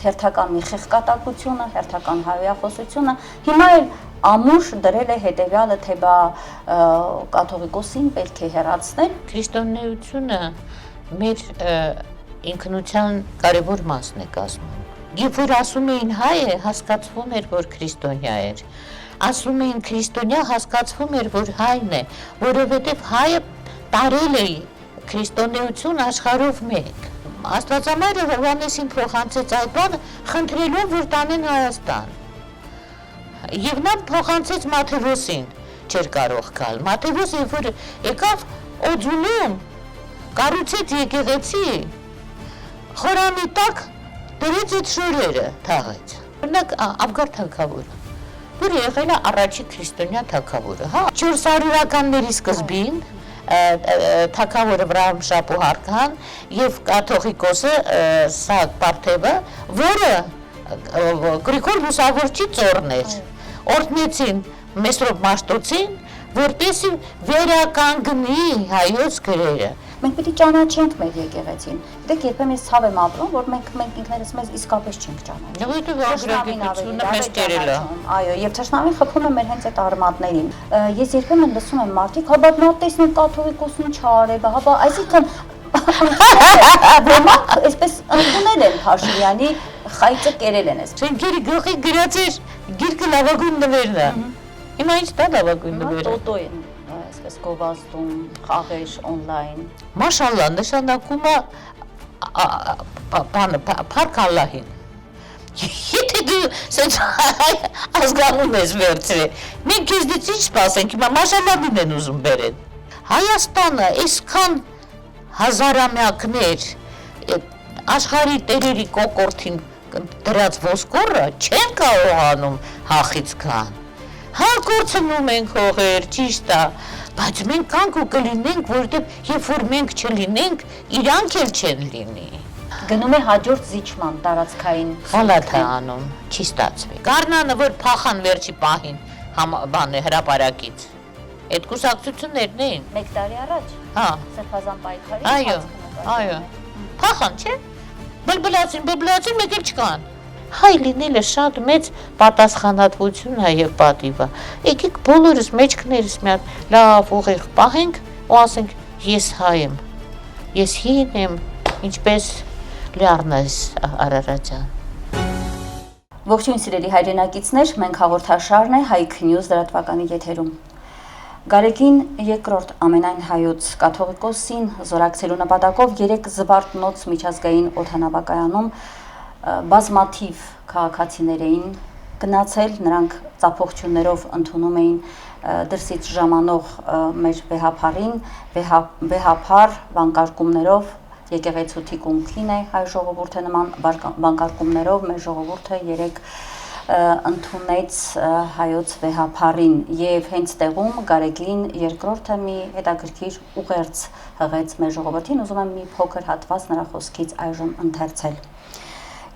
հերթական մի խեղկատակությունը, հերթական հայոյախոսությունը, հիմա էլ ամուր դրել է հետևյալը, թե բա կաթողիկոսին պետք է հեռացնել։ Քրիստոնեությունը մեր ինքնության կարևոր մասն է կազմում։ Երբ որ ասում էին հայ է, հասկացվում էր, որ քրիստոնյա էր։ Ասում էին քրիստոնյա, հասկացվում էր, որ հայն է, որովհետև հայը տարել է քրիստոնեություն աշխարհով մեկ։ Աստվածամայրը Հովհաննեսին փոխանցեց այդ բանը, խնդրելով, որ տանեն Հայաստան։ Եվ նա փոխանցեց Մաթեոսին, չէր կարող գալ։ Մաթեոսը, երբ որ եկավ Օձունում, կառուցեց եկեղեցի, խորանի տակ դրեց այդ շորերը, թաղեց։ Օրինակ Աբգար թագավորը, որ եղել է առաջին քրիստոնյա թագավորը, հա, 400-ականների սկզբին թագավորը Վրահամ Շապուհարքան եւ կաթողիկոսը Սահակ Պարթևը, որը Գրիգոր Լուսավորչի ծոռն էր, օրհնեցին Մեսրոպ Մաշտոցին, որպեսզի վերականգնի հայոց գրերը։ Մենք պետք է ճանաչենք մեր եկեղեցին։ Դեք երբեմն ես ցավ եմ ապրում, որ մենք ինքներս մեզ իսկապես չենք ճանաչում։ Որովհետև ագրագիտությունը մեզ կերել է։ Այո, եւ թշնամին խփում է մեր հենց այդ արմատներին։ Ես երբեմն լսում եմ մարդիկ, հա բա նա տեսնում կաթողիկոսն ինչ արել, հա բա այսինքն ոմանք այսպես ընդունել են Փաշինյանի խայծը կերել են այս։ Շենքերի գլխի գրած էր գիրքը լավագույն նվերն է։ Հիմա ինչ դա լավագույն նվերը։ Տոտո են, այսպես գովազդում, խաղեր on-line։ Մաշալլա, նշանակում է Փարք Ալլահին։ Եթե դու սենց ազգանում ես վերցրել, մենք քեզնից ինչ սպասենք, հիմա մաշալլանին են ուզում բերեն։ Հայաստանը այսքան հազարամյակներ աշխարհի տերերի կոկորտին դրած ոսկորը չեն կարողանում հախից գան։ Հա կորցնում ենք հողեր, ճիշտ է, բայց մենք կանք ու կլինենք, որովհետև երբ որ մենք չլինենք, իրանք էլ չեն լինի։ Գնում է հաջորդ զիջման տարածքային։ Խալաթ է անում, չի ստացվի։ Գառնանը, որ փախան վերջի պահին բան է հրապարակից։ Այդ կուսակցություններն էին։ 1 տարի առաջ։ Հա։ Սրբազան պայքարի։ Այո։ Փախան, չէ՞։ Բլբլացին, մեկ էլ չկան։ Հայ լինելը շատ մեծ պատասխանատվություն է եւ պատիվ է։ Եկեք բոլորս մեջքներս մի հատ լավ ուղիղ պահենք ու ասենք ես հայ եմ։ Ես հին եմ, ինչպես Լիառնաս Արարատյան։ Ողջույն սիրելի հայրենակիցներ, մենք հաղորդաշարն է Հայք News լրատվականի եթերում։ Գարեգին II ամենայն հայոց կաթողիկոսին զորակցելու նպատակով 3 զվարթնոց միջազգային օդանավակայանում բազմաթիվ քաղաքացիներ էին գնացել, նրանք ծափողջություններով ընդունում էին դրսից ժամանող մեր վեհափարին, վեհափար վանկարկումներով եկեղեցու թիկունքին է հայ ժողովուրդը նման վանկարկումներով մեր ժողովուրդը 3 ընդունեց հայոց վեհափարին եւ հենց տեղում Գարեգին II-ը մի հետաքրքիր ուղերձ հղեց մեր ժողովրդին, ուզում եմ մի փոքր հատված նրա խոսքից այժմ ընթերցել։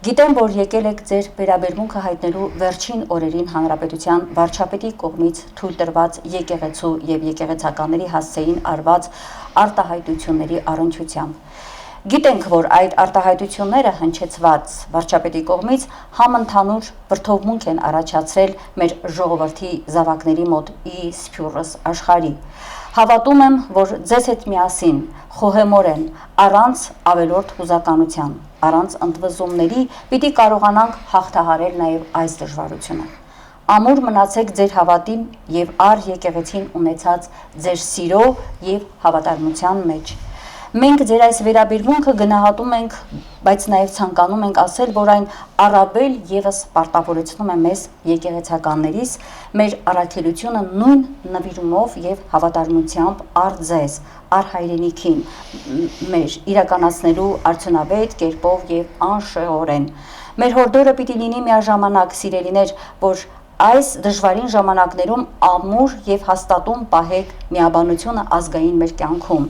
Գիտեմ, որ եկել եք ձեր վերաբերմունքը հայտնելու վերջին օրերին հանրապետության վարչապետի կողմից թույլ տրված եկեղեցու եւ եկեղեցականների հասցեին արված արտահայտությունների առնչությամբ։ Գիտենք, որ այդ արտահայտությունները հնչեցված վարչապետի կողմից համընդհանուր վրդովմունք են առաջացրել մեր ժողովրդի զավակների մոտ ի սփյուռս աշխարհի։ Հավատում եմ, որ ձեզ հետ միասին խոհեմորեն առանց ավելորդ հուզականության, առանց ընդվզումների պիտի կարողանանք հաղթահարել նաև այս դժվարությունը։ Ամուր մնացեք ձեր հավատի եւ առ եկեղեցին ունեցած ձեր սիրո եւ հավատարմության մեջ։ Մենք ձեր այս վերաբերմունքը գնահատում ենք, բայց նաև ցանկանում ենք ասել, որ այն առավել եւս պարտավորեցնում է մեզ եկեղեցականներիս մեր առաքելությունը նույն նվիրումով եւ հավատարմությամբ առ ձեզ, առ հայրենիքին, մեր իրականացնելու արդյունավետ կերպով եւ անշեղորեն։ Մեր հորդորը պիտի լինի միաժամանակ, սիրելիներ, որ այս դժվարին ժամանակներում ամուր եւ հաստատուն պահեք միաբանությունը ազգային մեր կյանքում։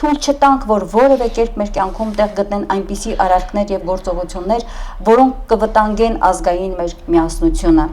Թույլ չտանք, որ որևէ կերպ մեր կյանքում տեղ գտնեն այնպիսի արարքներ եւ գործողություններ, որոնք կվտանգեն ազգային մեր միասնությունը։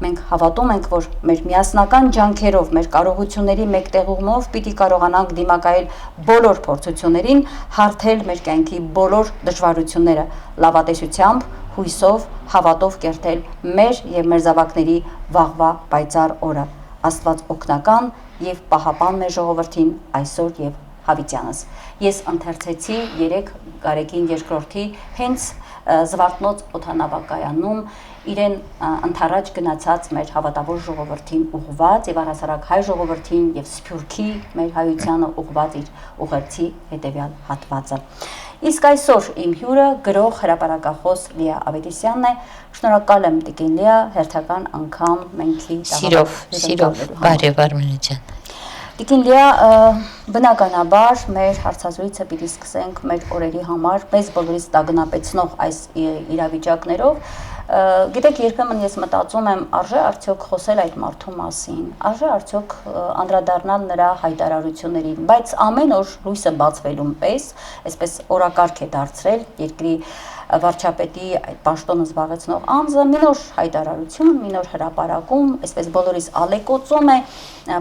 Մենք հավատում ենք, որ մեր միասնական ջանքերով, մեր կարողությունների մեկտեղումով պիտի կարողանանք դիմակայել բոլոր փորձություններին, հարթել մեր կյանքի բոլոր դժվարությունները լավատեսությամբ, հույսով, հավատով կերտել մեր եւ մեր զավակների վաղվա պայծառ օրը։ Աստված օգնական եւ պահապան մեր ժողովրդին այսօր եւ հավիտյանս։ Ես ընթերցեցի 3 Գարեգին II հենց Զվարթնոց օդանավակայանում իրեն ընթരാճ գնացած մեր հավատավոր ժողովրդին ուղղված եւ առհասարակ հայ ժողովրդին եւ Սփյուռքի մեր հայությանը ուղղված իր ուղերձի հետեւյալ հատվածը։ Իսկ այսօր իմ հյուրը գրող հրապարակախոս Լիա Ավետիսյանն է։ Շնորհակալ եմ Տիկին Լիա, հերթական անգամ մենք Սիրով, բարև Արմենիջան։ Տիկին Լիա, բնականաբար մեր հարցազրույցը պիտի սկսենք մեր օրերի համար մեզ բոլորիս տագնապեցնող այս իրավիճակներով։ Գիտեք, երբեմն ես մտածում եմ, արժե արդյոք խոսել այդ մարդու մասին, արժե արդյոք անդրադառնալ նրա հայտարարություններին, բայց ամեն օր լույսը բացվելուն պես, այսպես օրակարգ է դարձրել երկրի վարչապետի այդ պաշտոնը զբաղեցնող անձը մի նոր հայտարարություն, մի նոր հրապարակում, այսպես բոլորիս ալեկոծում է,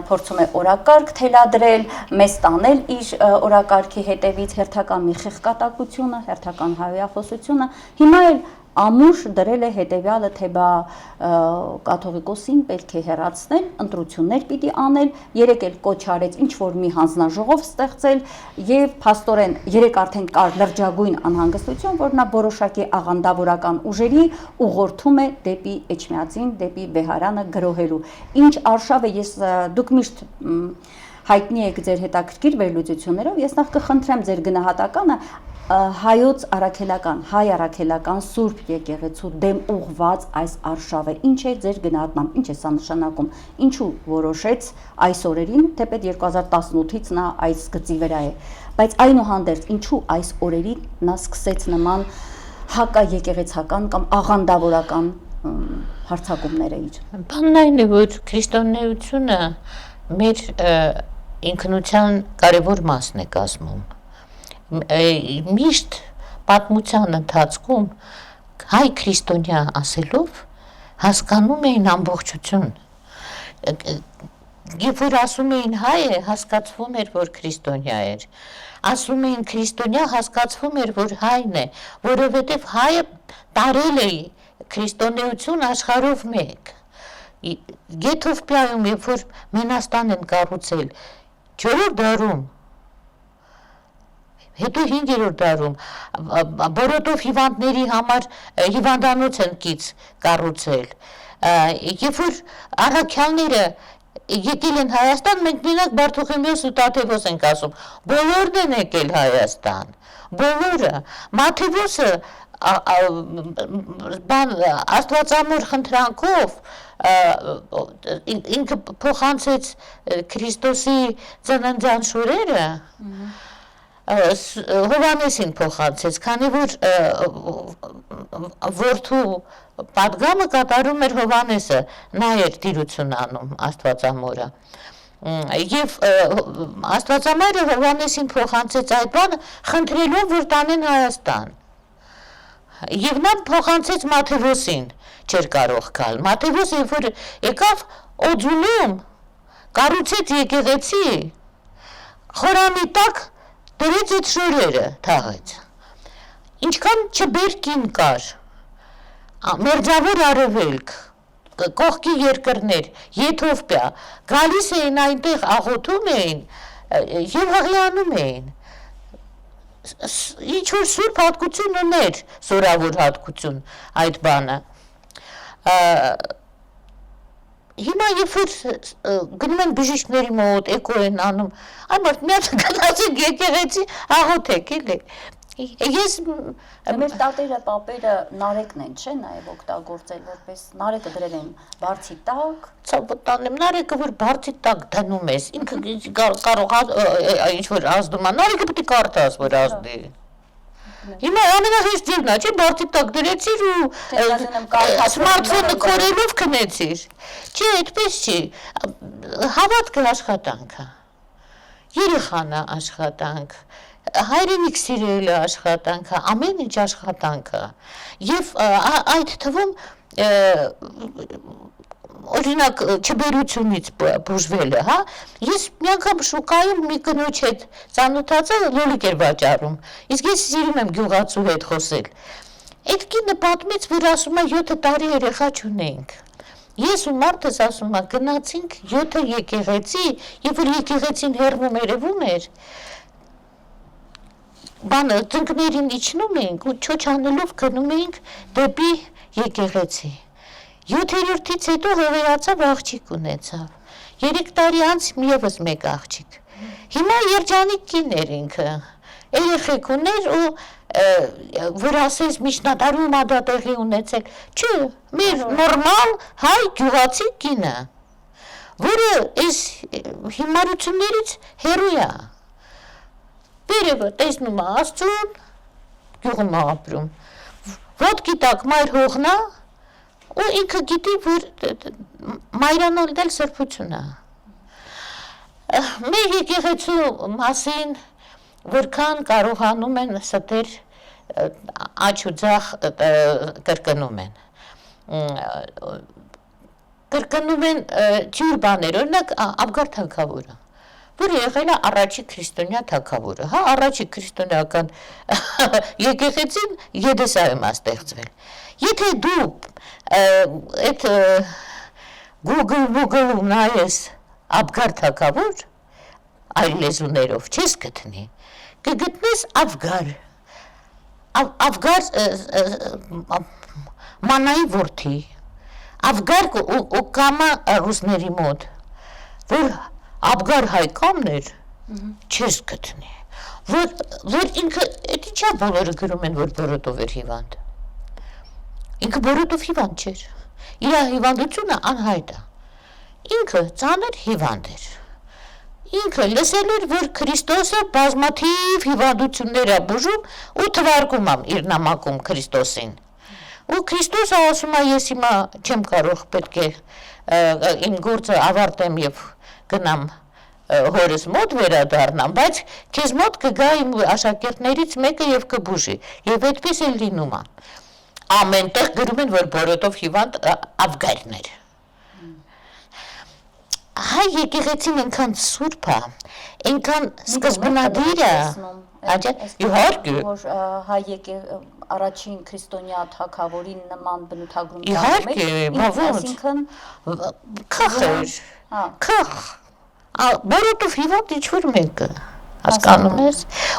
փորձում է օրակարգ թելադրել, մեզ տանել իր օրակարգի հետևից հերթական մի խեղկատակությունը, հերթական հայոյախոսությունը, հիմա էլ ամուր դրել է հետևյալը, թե բա կաթողիկոսին պետք է հեռացնել, ընտրություններ պիտի անել, 3 էլ կոչ արեց ինչ որ մի հանձնաժողով ստեղծել եւ փաստորեն 3 արդեն կար լրջագույն անհանգստություն, որ նա որոշակի աղանդավորական ուժերի ուղղորդում է դեպի Էջմիածին, դեպի Բեհարանը գրոհելու։ Ինչ արշավ է, դուք միշտ հայտնի եք ձեր հետաքրքիր վերլուծություններով, ես նախ կխնդրեմ ձեր գնահատականը հայոց առաքելական, հայ առաքելական Սուրբ եկեղեցու դեմ ուղված այս արշավը, ինչ է ձեր գնահատմամբ, ինչ է սա նշանակում, ինչու որոշեց այս օրերին, թեպետ 2018-ից նա այս գծի վրա է, բայց այնուհանդերձ ինչու այս օրերին նա սկսեց նման հակաեկեղեցական կամ աղանդավորական հարձակումները իր։ Բանն այն է, որ քրիստոնեությունը մեր ինքնության կարևոր մասն է կազմում։ Միշտ պատմության ընթացքում հայ քրիստոնյա ասելով հասկանում էին ամբողջություն։ Երբ որ ասում էին հայ է, հասկացվում էր, որ քրիստոնյա էր։ Ասում էին քրիստոնյա, հասկացվում էր, որ հայն է, որովհետև հայը տարել է քրիստոնեություն աշխարհով մեկ։ Եթովպիայում, երբ որ Մենաստան են կառուցել 4-րդ դարում, հետո 5-րդ դարում, բորոտով հիվանդների համար հիվանդանոց են կից կառուցել։ Երբ որ առաքյալները եկել են Հայաստան, մենք մենակ Բարթողիմեոս ու Տաթևոս ենք ասում, բոլորն են եկել Հայաստան, բոլորը, Մաթևոսը աստվածամոր խնդրանքով ինքը փոխանցեց Քրիստոսի ծննդյան շուրերը, Հովհաննեսին փոխանցեց, քանի որ որդու պատգամը կատարում էր Հովհաննեսը, նա էր տիրություն անում Աստվածամորը։ Եվ Աստվածամայրը Հովհաննեսին փոխանցեց այդ բանը, խնդրելով, որ տանեն Հայաստան։ Եվ նա փոխանցեց Մաթևոսին, չէր կարող գալ։ Մաթևոսը, երբ որ եկավ Օձունում, կառուցեց եկեղեցի, խորանի տակ դրեց այդ շորերը, թաղեց։ Ինչքան չբերքին կար, մերձավոր արևելք, կողքի երկրներ, Եթովպիա, գալիս էին այնտեղ, աղոթում էին եւ հղիանում էին։ Ինչ որ սուրբ հատկություն ուներ, սորավոր հատկություն այդ բանը։ Հիմա երբ որ գնում են բժիշկների մոտ, էկո են անում, այ մարդ մի հատ գնացեք եկեղեցի, աղոթեք, էլի։ Ես մեր տատերը, պապերը նարեկն են, չէ՞, նաև օգտագործել, որպես նարեկը դրել են բարձի տակ։ Ցավոտանեմ, նարեկը որ բարձի տակ դնում ես, ինքը կարող ինչ որ ազդում է, նարեկը պետք է կարդաս, որ ազդի։ Հիմա ամենահեշտ ջերմն է, չէ՞, բարձի տակ դրեցիր ու սմարթֆոնը քորելով քնեցիր։ Չէ, այդպես չի։ Հավատքը աշխատանք է։ Երեխան է աշխատանք։ Հայրենիք սիրելը աշխատանք է, ամեն ինչ աշխատանք է։ Եվ այդ թվում օրինակ չբերությունից բուժվելը, հա, ես մի անգամ շուկայում մի կնոջ հետ ծանոթացա, լոլիկ էր վաճառում, իսկ ես սիրում եմ գյուղացու հետ խոսել, Այդ կինը պատմեց, որ ասում է 7 տարի երեխա չունենք։ Ես ու մարդս ասում է գնացինք 7 եկեղեցի, երբ որ եկեղեցին հեռվում երևում էր, բանը ծնկներին իջնում էինք ու չոչանելով գնում էինք դեպի եկեղեցի։ 7-րդից հետո հողերացավ աղջիկ ունեցավ։ 3 տարի անց միևս մեկ աղջիկ։ Հիմա երջանիկ կին էր ինքը։ Երեխեք ուներ ու որ ասես միջնադարում ա դա տեղի ունեցել, չէ, մեր նորմալ հայ գյուղացի կինը, որը այս հիմարություններից հեռու է։ Վերևը տեսնում է Աստծուն, գյուղում է ապրում, ոտքի տակ մայր հողնա ու ինքը գիտի, որ մայրանալ դել սրբություն է։ Մեր եկեղեցու մասին որքան կարողանում են ստեր աչ ու ձախ կրկնում են։ Կրկնում են ջուր բաներ, օրինակ Աբգար թագավորը, որը եղել է առաջի քրիստոնյա թագավորը, հա, առաջի քրիստոնեական եկեղեցին Եդեսայում է ստեղծվել։ Եթե դու այդ Google-ում նայես Աբգար թագավոր, այլ լեզուներով չես գտնի, կգտնես Աբգար մանայի որդի, Աբգար ու կամա ռուսների մոտ, որ Աբգար հայկամն էր, չես գտնի, որ ինքը, էդ ինչա բոլորը գրում են, որ բորոտով էր հիվանդ, ինքը բորոտով հիվանդ չէր, իր հիվանդությունը անհայտ է, ինքը ծանր հիվանդ էր, ինքը լսել էր, որ Քրիստոսը բազմաթիվ հիվանդություններ է բուժում ու թվարկում եմ իր նամակում Քրիստոսին։ Ու Քրիստոսը ասում է, ես հիմա չեմ կարող, պետք է իմ գործը ավարտեմ և գնամ հորս մոտ վերադառնամ, բայց քեզ մոտ կգա իմ աշակերտներից մեկը և կբուժի, և այդպես էլ լինում է։ Ամենտեղ գրում են, որ բորոտով հիվանդ Աբգարն էր։ Հայ եկեղեցին այնքան սուրբ է, այնքան սկզբնադիր է, իհարկե, որ հայ առաջին քրիստոնյա թագավորին նման բնութագրում իհարկե, այսինքն քխ, բորոտով հիվանդ ինչ-որ մեկը, հասկանում ես,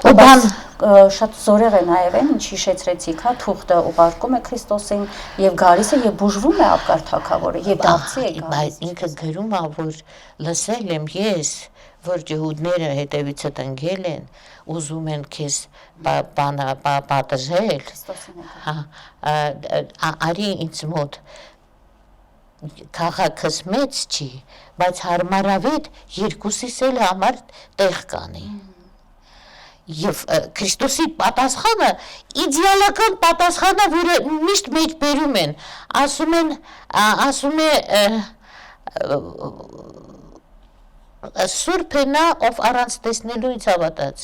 ու բան շատ զորեղ է նաև են, ինչ հիշեցրեցիք, հա, թուղթը ուղարկում է Քրիստոսին և գալիս է և բուժվում է Աբգար թագավորը և դարձի է գալիս։ Ինքը գրում է, որ լսել եմ ես, որ ջհուդները հետևիցդ ընկել են, ուզում են քեզ պատժել, արի ինձ մոտ քաղաքս մեծ չի, բայց հարմարավետ երկուսիս էլ համար տեղ կանի։ Եվ Քրիստոսի պատասխանը, իդեալական պատասխանը, որը միշտ մեջ բերում են, ասում է սուրբ է նա, ով առանց տեսնելու ինձ հավատաց։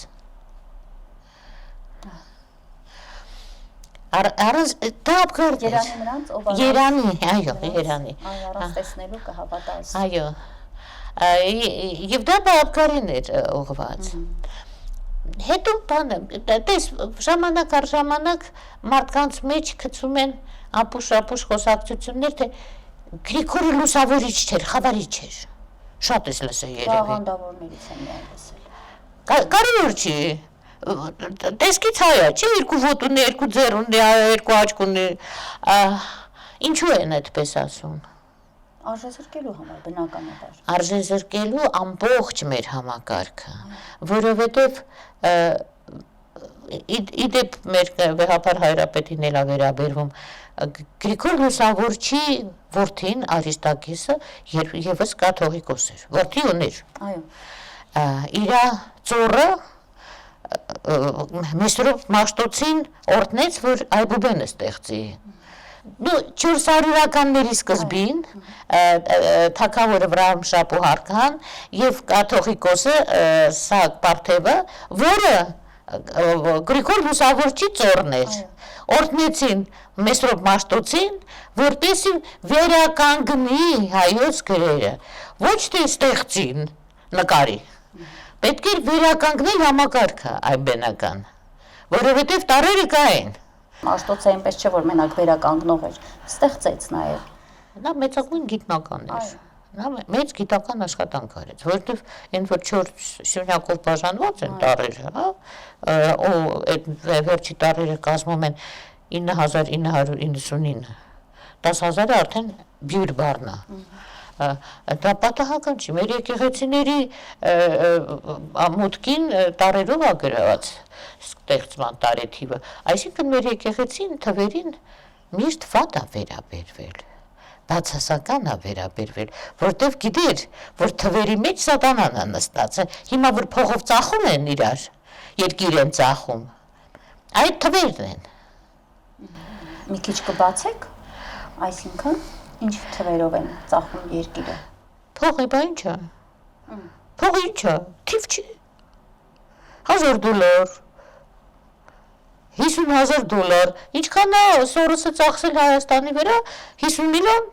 Դա Աբգարն էր։ Երանի նրանց, ով Երանի, այո, Երանի։ առանց տեսնելու կհավատաս։ Այո, և դա Աբգարին էր ուղղված։ Հետո բանը, տես, ժամանակ առ ժամանակ մարդկանց մեջ գցում են ապուշ խոսակցություններ, թե Գրիգորը լուսավորիչ չէր, խավարիչ էր, շատ ես լսել երևի։ Աղանդավորներից եմ միայն լսել։ Կարևոր չի, տեսքից հայ է, չէ, 2 ոտ ունի, 2 ձեռ ունի, 2 աչք ունի, ինչու են այդպես ասում։ Արժեզրկելու համար, բնականաբար։ Արժեզրկելու ամբողջ մեր համակարգը, որովհետև իդեպ մեր վեհապար հայրապետին էլ վերաբերվում, Գրիգոր Լուսավորչի որդին Արիստակեսը ևս կաթողիկոս էր, որդի ուներ։ Իրա ծոռը Մեսրոպ Մաշտոցին օրհնեց, որ Այբուբենը ստեղծի։ 400-ականների սկզբին թագավորը Վրահամ Շապուհարքան և կաթողիկոսը Սահակ Պարթևը, որը Գրիգոր Լուսավորչի ծոռն էր, օրհնեցին Մեսրոպ Մաշտոցին, որպեսզի վերականգնի հայոց գրերը, ոչ թե ստեղծին նկարի, պետք էր վերականգնել համակարգը այբենական, որովհետև տարրերը կային, Մաշտոցը այնպես չէ, որ մենակ վերականգնող էր, ստեղծեց նաև։ Նա մեծագույն գիտնական էր։ Նա մեծ գիտական աշխատանք արեց, որովհետև այն որ 4 շրջանակով բաժանված են տարերը, հա, այդ վերջի տարերը կազմում են 9999, 10,000-ը արդեն բյուր բառն է։ Դա պատահական չի, մեր եկեղեցիների մուտքին տարերով է գրված ստեղծման տարեթիվը, այսինքն մեր եկեղեցին թվերին միշտ վատ է վերաբերվել, բացասական է վերաբերվել, որտեվ գիտեր, որ թվերի մեջ սատանան է նստած, հիմա որ փողով ծախում են իրար, երկիր են ծախում, այդ թվերն են։ Մի քիչ կբացեք, այսինքն ինչ թվերով են ծախում երկիրը։ Փողը բա ինչ է։ Փողը ինչ է, թիվ չի։ $1000, $50,000, ինչքան է Սորոսը ծախսել Հայաստանի վրա, 50 միլիոն։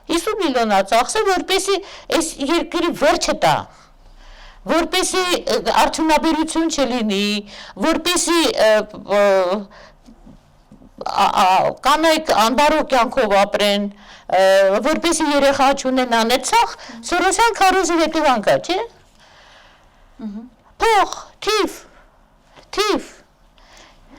50 միլիոն է ծախսել, որպեսզի այս երկրի վերջը տա, որպեսզի արդյունաբերություն չլինի, որպեսզի կանայք անբարո կյանքով ապրեն, որպեսզի երեխա չունենան, այդ սաղ Սորոսյան քարոզի հետևանք է, չէ՞։ Փող, թիվ։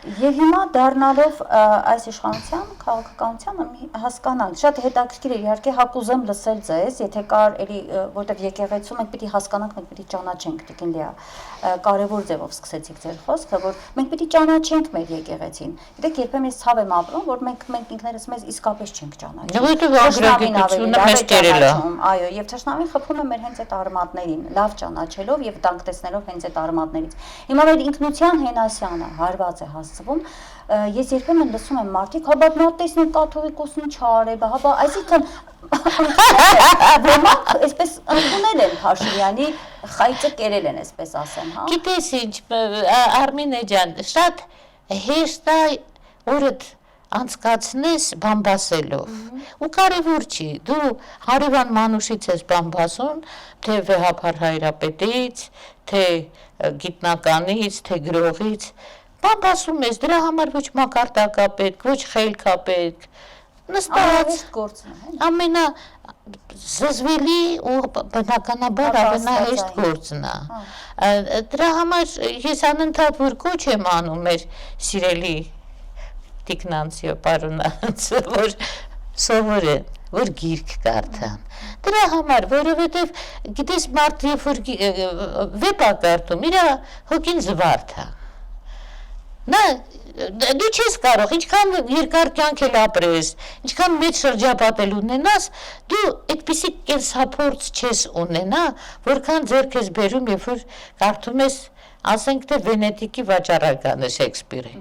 Եվ հիմա դառնալով այս իշխանության, քաղաքականությանը մի հասկանանք, շատ հետաքրքիր է իհարկե հակուզեմ լսել ձեզ, եթե կար էլի, որտեվ եկեղեցում մենք պիտի հասկանանք, մենք պիտի ճանաչենք, Տիկին Լիա, կարևոր ձևով սկսեցիք ձեր խոսքը, որ մենք պիտի ճանաչենք մեր եկեղեցին։ Գիտեք, երբեմն ես ցավ եմ ապրում, որ մենք ինքներս մեզ իսկապես չենք ճանաչում։ Որտեղ ագրագիտությունը մեզ կերել է։ Այո, եւ թշնամին խփում է մեր հենց այդ արմատներին, լավ ճանաչելով եւ վտանգ տեսնելով հենց այդ արմատներից։ Հիմա մեր ինքնության Հենասյանը հարված է հասցվում, ես երբեմն լսում եմ մարդիկ, հա բա նա տեսնեն կաթողիկոսն չարե, հա այսինքն ոմանք այսպես ընդունել են Փաշինյանի խայծը կերել են, այսպես ասեմ, հա։ Գիտես ինչ, Արմինե ջան, շատ հեշտ է օրդ անցկացնես բամբասելով, ու կարևոր չի, դու հարևան մանուշից ես բամբասում, թե վեհափար Հայրապետից, թե գիտնականից, թե գրողից, բամբասում ես, դրա համար ոչ մակարդակ է պետք, ոչ խելք է պետք, նստած ամենա զզվելի ու բնականաբար ամենահեշտ գործն է։ Դրա համար ես անընդհատ որ կոչ եմ անում մեր սիրելի տիկնանցիո պարոնանց, որ սովորեն, որ գիրք կարդան։ Դրա համար, որովհետև գիտես մարդ երբ որ վեպ է կարդում, իր հոգին զվարթ է։ Նա դու չես կարող, ինչքան երկար կյանք էլ ապրես, ինչքան մեծ շրջապատել ունենաս, դու այդպիսի կենսափորձ չես ունենա, որքան ձեռք ես բերում, երբ որ կարդում ես, ասենք թե Վենետիկի վաճառականը Շեքսպիրի,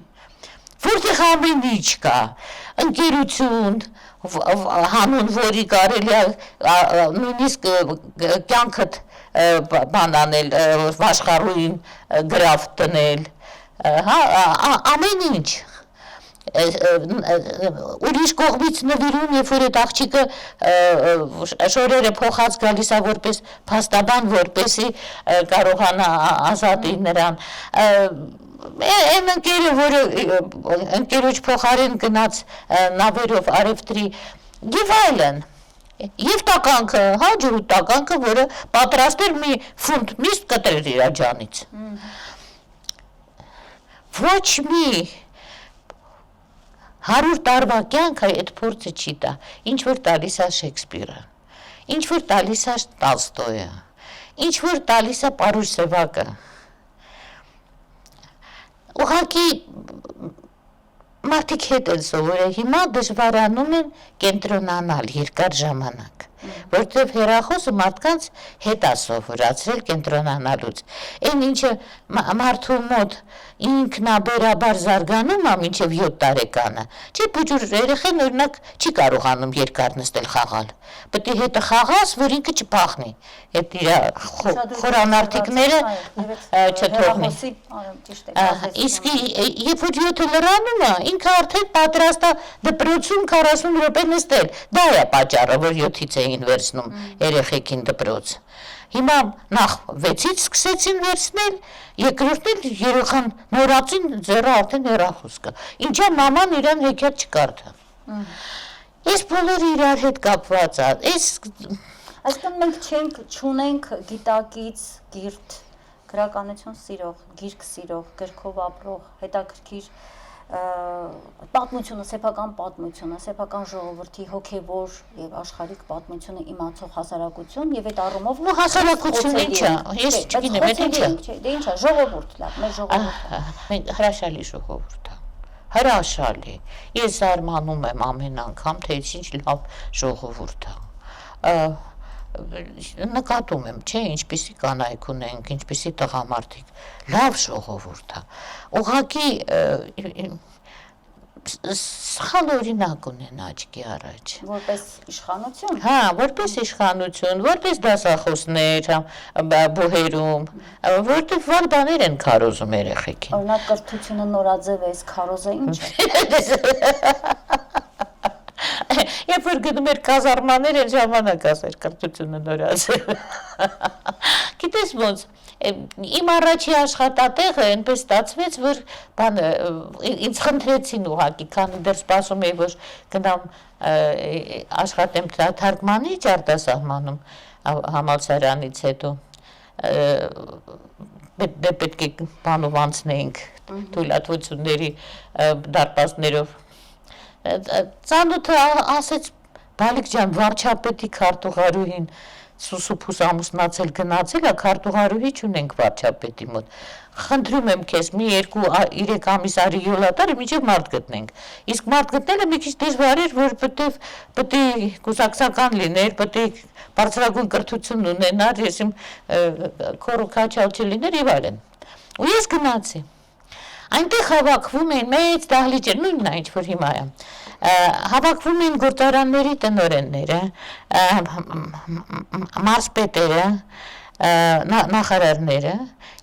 որտեղ ամեն ինչ կա, ընկերություն, հանուն որի կարելի է նույնիսկ կյանքդ բան անել, վաշխառուին գրավ տնել, ամեն ինչ, ուրիշ կողմից նվիրում, երբ որ այդ աղջիկը շորերը փոխած գալիս է որպես փաստաբան, որպեսի կարողանա ազատի նրան, այն ընկերը, որը ընկերոջ փոխարեն գնաց նավերով արևտրի եւ այլն, եւ տականքը, հաջորդ տականքը, որը պատրաստել մի ֆունտ միստ կտրել իր աջանից։ Ոչ մի 100 տարվա կյանքը այդ փորձը չի տա, ինչ որ տալիս է Շեքսպիրը, ինչ որ տալիս է Տոլստոյը, ինչ որ տալիս է Պարուշ Սևակը։ Ուղղակի մարդիկ հետ են սովորել, հիմա դժվարանում են կենտրոնանալ երկար ժամանակ, որտեղ հեռախոսը մարդկանց հետ է սովորացրել կենտրոնանալուց։ Այն ինչը մարդու մոտ ինքնաբերաբար զարգանում է մինչև 7 տարեկանը, չէ, փոքր երեխան օրինակ չի կարողանում երկար նստել խաղալ, պետք է հետը խաղաս, որ ինքը չփախնի, այդ իր խորանարդիկները չթողնի։ Իսկ երբ որ 7-ը լրանում է, ինքը արդեն պատրաստ է դպրոցում 40 րոպե նստել, դա է պատճառը, որ 7-ից է էին վերցնում երեխեքին դպրոց։ Հիմա նախ 6-ից սկսեցին վերցնել, երկրորդն էլ երեխան նորածին ձեռը արդեն հեռախոս կա։ Ինչա մաման իրան հեքիաթ չկարդա։ Այս բոլորը իրար հետ կապված է։ Այսինքն մենք չունենք գիտակից գիրտ, գրականություն սիրող, գիրք սիրող, գրքով ապրող, հետաքրքիր պատմությունը, սեփական ժողովրդի հոգևոր եւ աշխարհիկ պատմությունը իմացող հասարակություն եւ այդ առումով հասարակությունը ի՞նչ է, ես չգիտեմ, այդ ի՞նչ է։ Դե ի՞նչ է, ժողովուրդ, լավ, մեր ժողովուրդը։ Մենք հրաշալի ժողովուրդ է։ Հրաշալի։ Ես զարմանում եմ ամեն անգամ, թե ինչ լավ ժողովուրդ է։ Նկատում եմ, չէ, ինչպիսի կանայք ունենք, ինչպիսի տղամարդիկ, լավ ժողովուրդ է։ Ուղղակի սխալ օրինակ ունեն աչքի առաջ։ Որպես իշխանություն։ Հա, որպես իշխանություն, որպես դասախոսներ բուհերում, որտեղ վառ բաներ են քարոզում երեխեքին։ Օրինակ կրթությունը նորաձև է, քարոզը ինչ է։ Երբ որ գնում էր կազարմաներ, այն ժամանակ ասեր կրթությունը նորաձև։ Գիտես ոնց, իմ առաջի աշխատատեղը այնպես ստացվեց, որ ինձ խնդրեցին ուղղակի, քանի դեռ սպասում էի, որ գնամ աշխատեմ թարգմանիչ արտասահմանում համալսարանից հետո, պետք է բանով անցնեինք թույլատվությունների դարպասներով։ Ծանոթը ասեց Բալիկ ջան, վարչապետի քարտուղարուհին սուսուփուս ամուսնացել գնացել է, քարտուղարուհի չունենք վարչապետի մոտ։ Խնդրում եմ քեզ մի 2-3 ամիս արի յոլատար, մինչև մարդ գտնենք։ Իսկ մարդ գտնելը մի քիչ դժվար էր, որ պետք է կուսակցական լիներ, պետք է բարձրագույն կրթություն ունենար, ես իմ քորոքաչալ չլիներ եւ այլն։ Ու ես գնացի։ Այնտեղ հավաքվում են մեծ դահլիճեր, նույնն է ինչ որ հիմա է։ Հավաքվում են գործարանների տնօրենները, մարզպետերը, նախարարները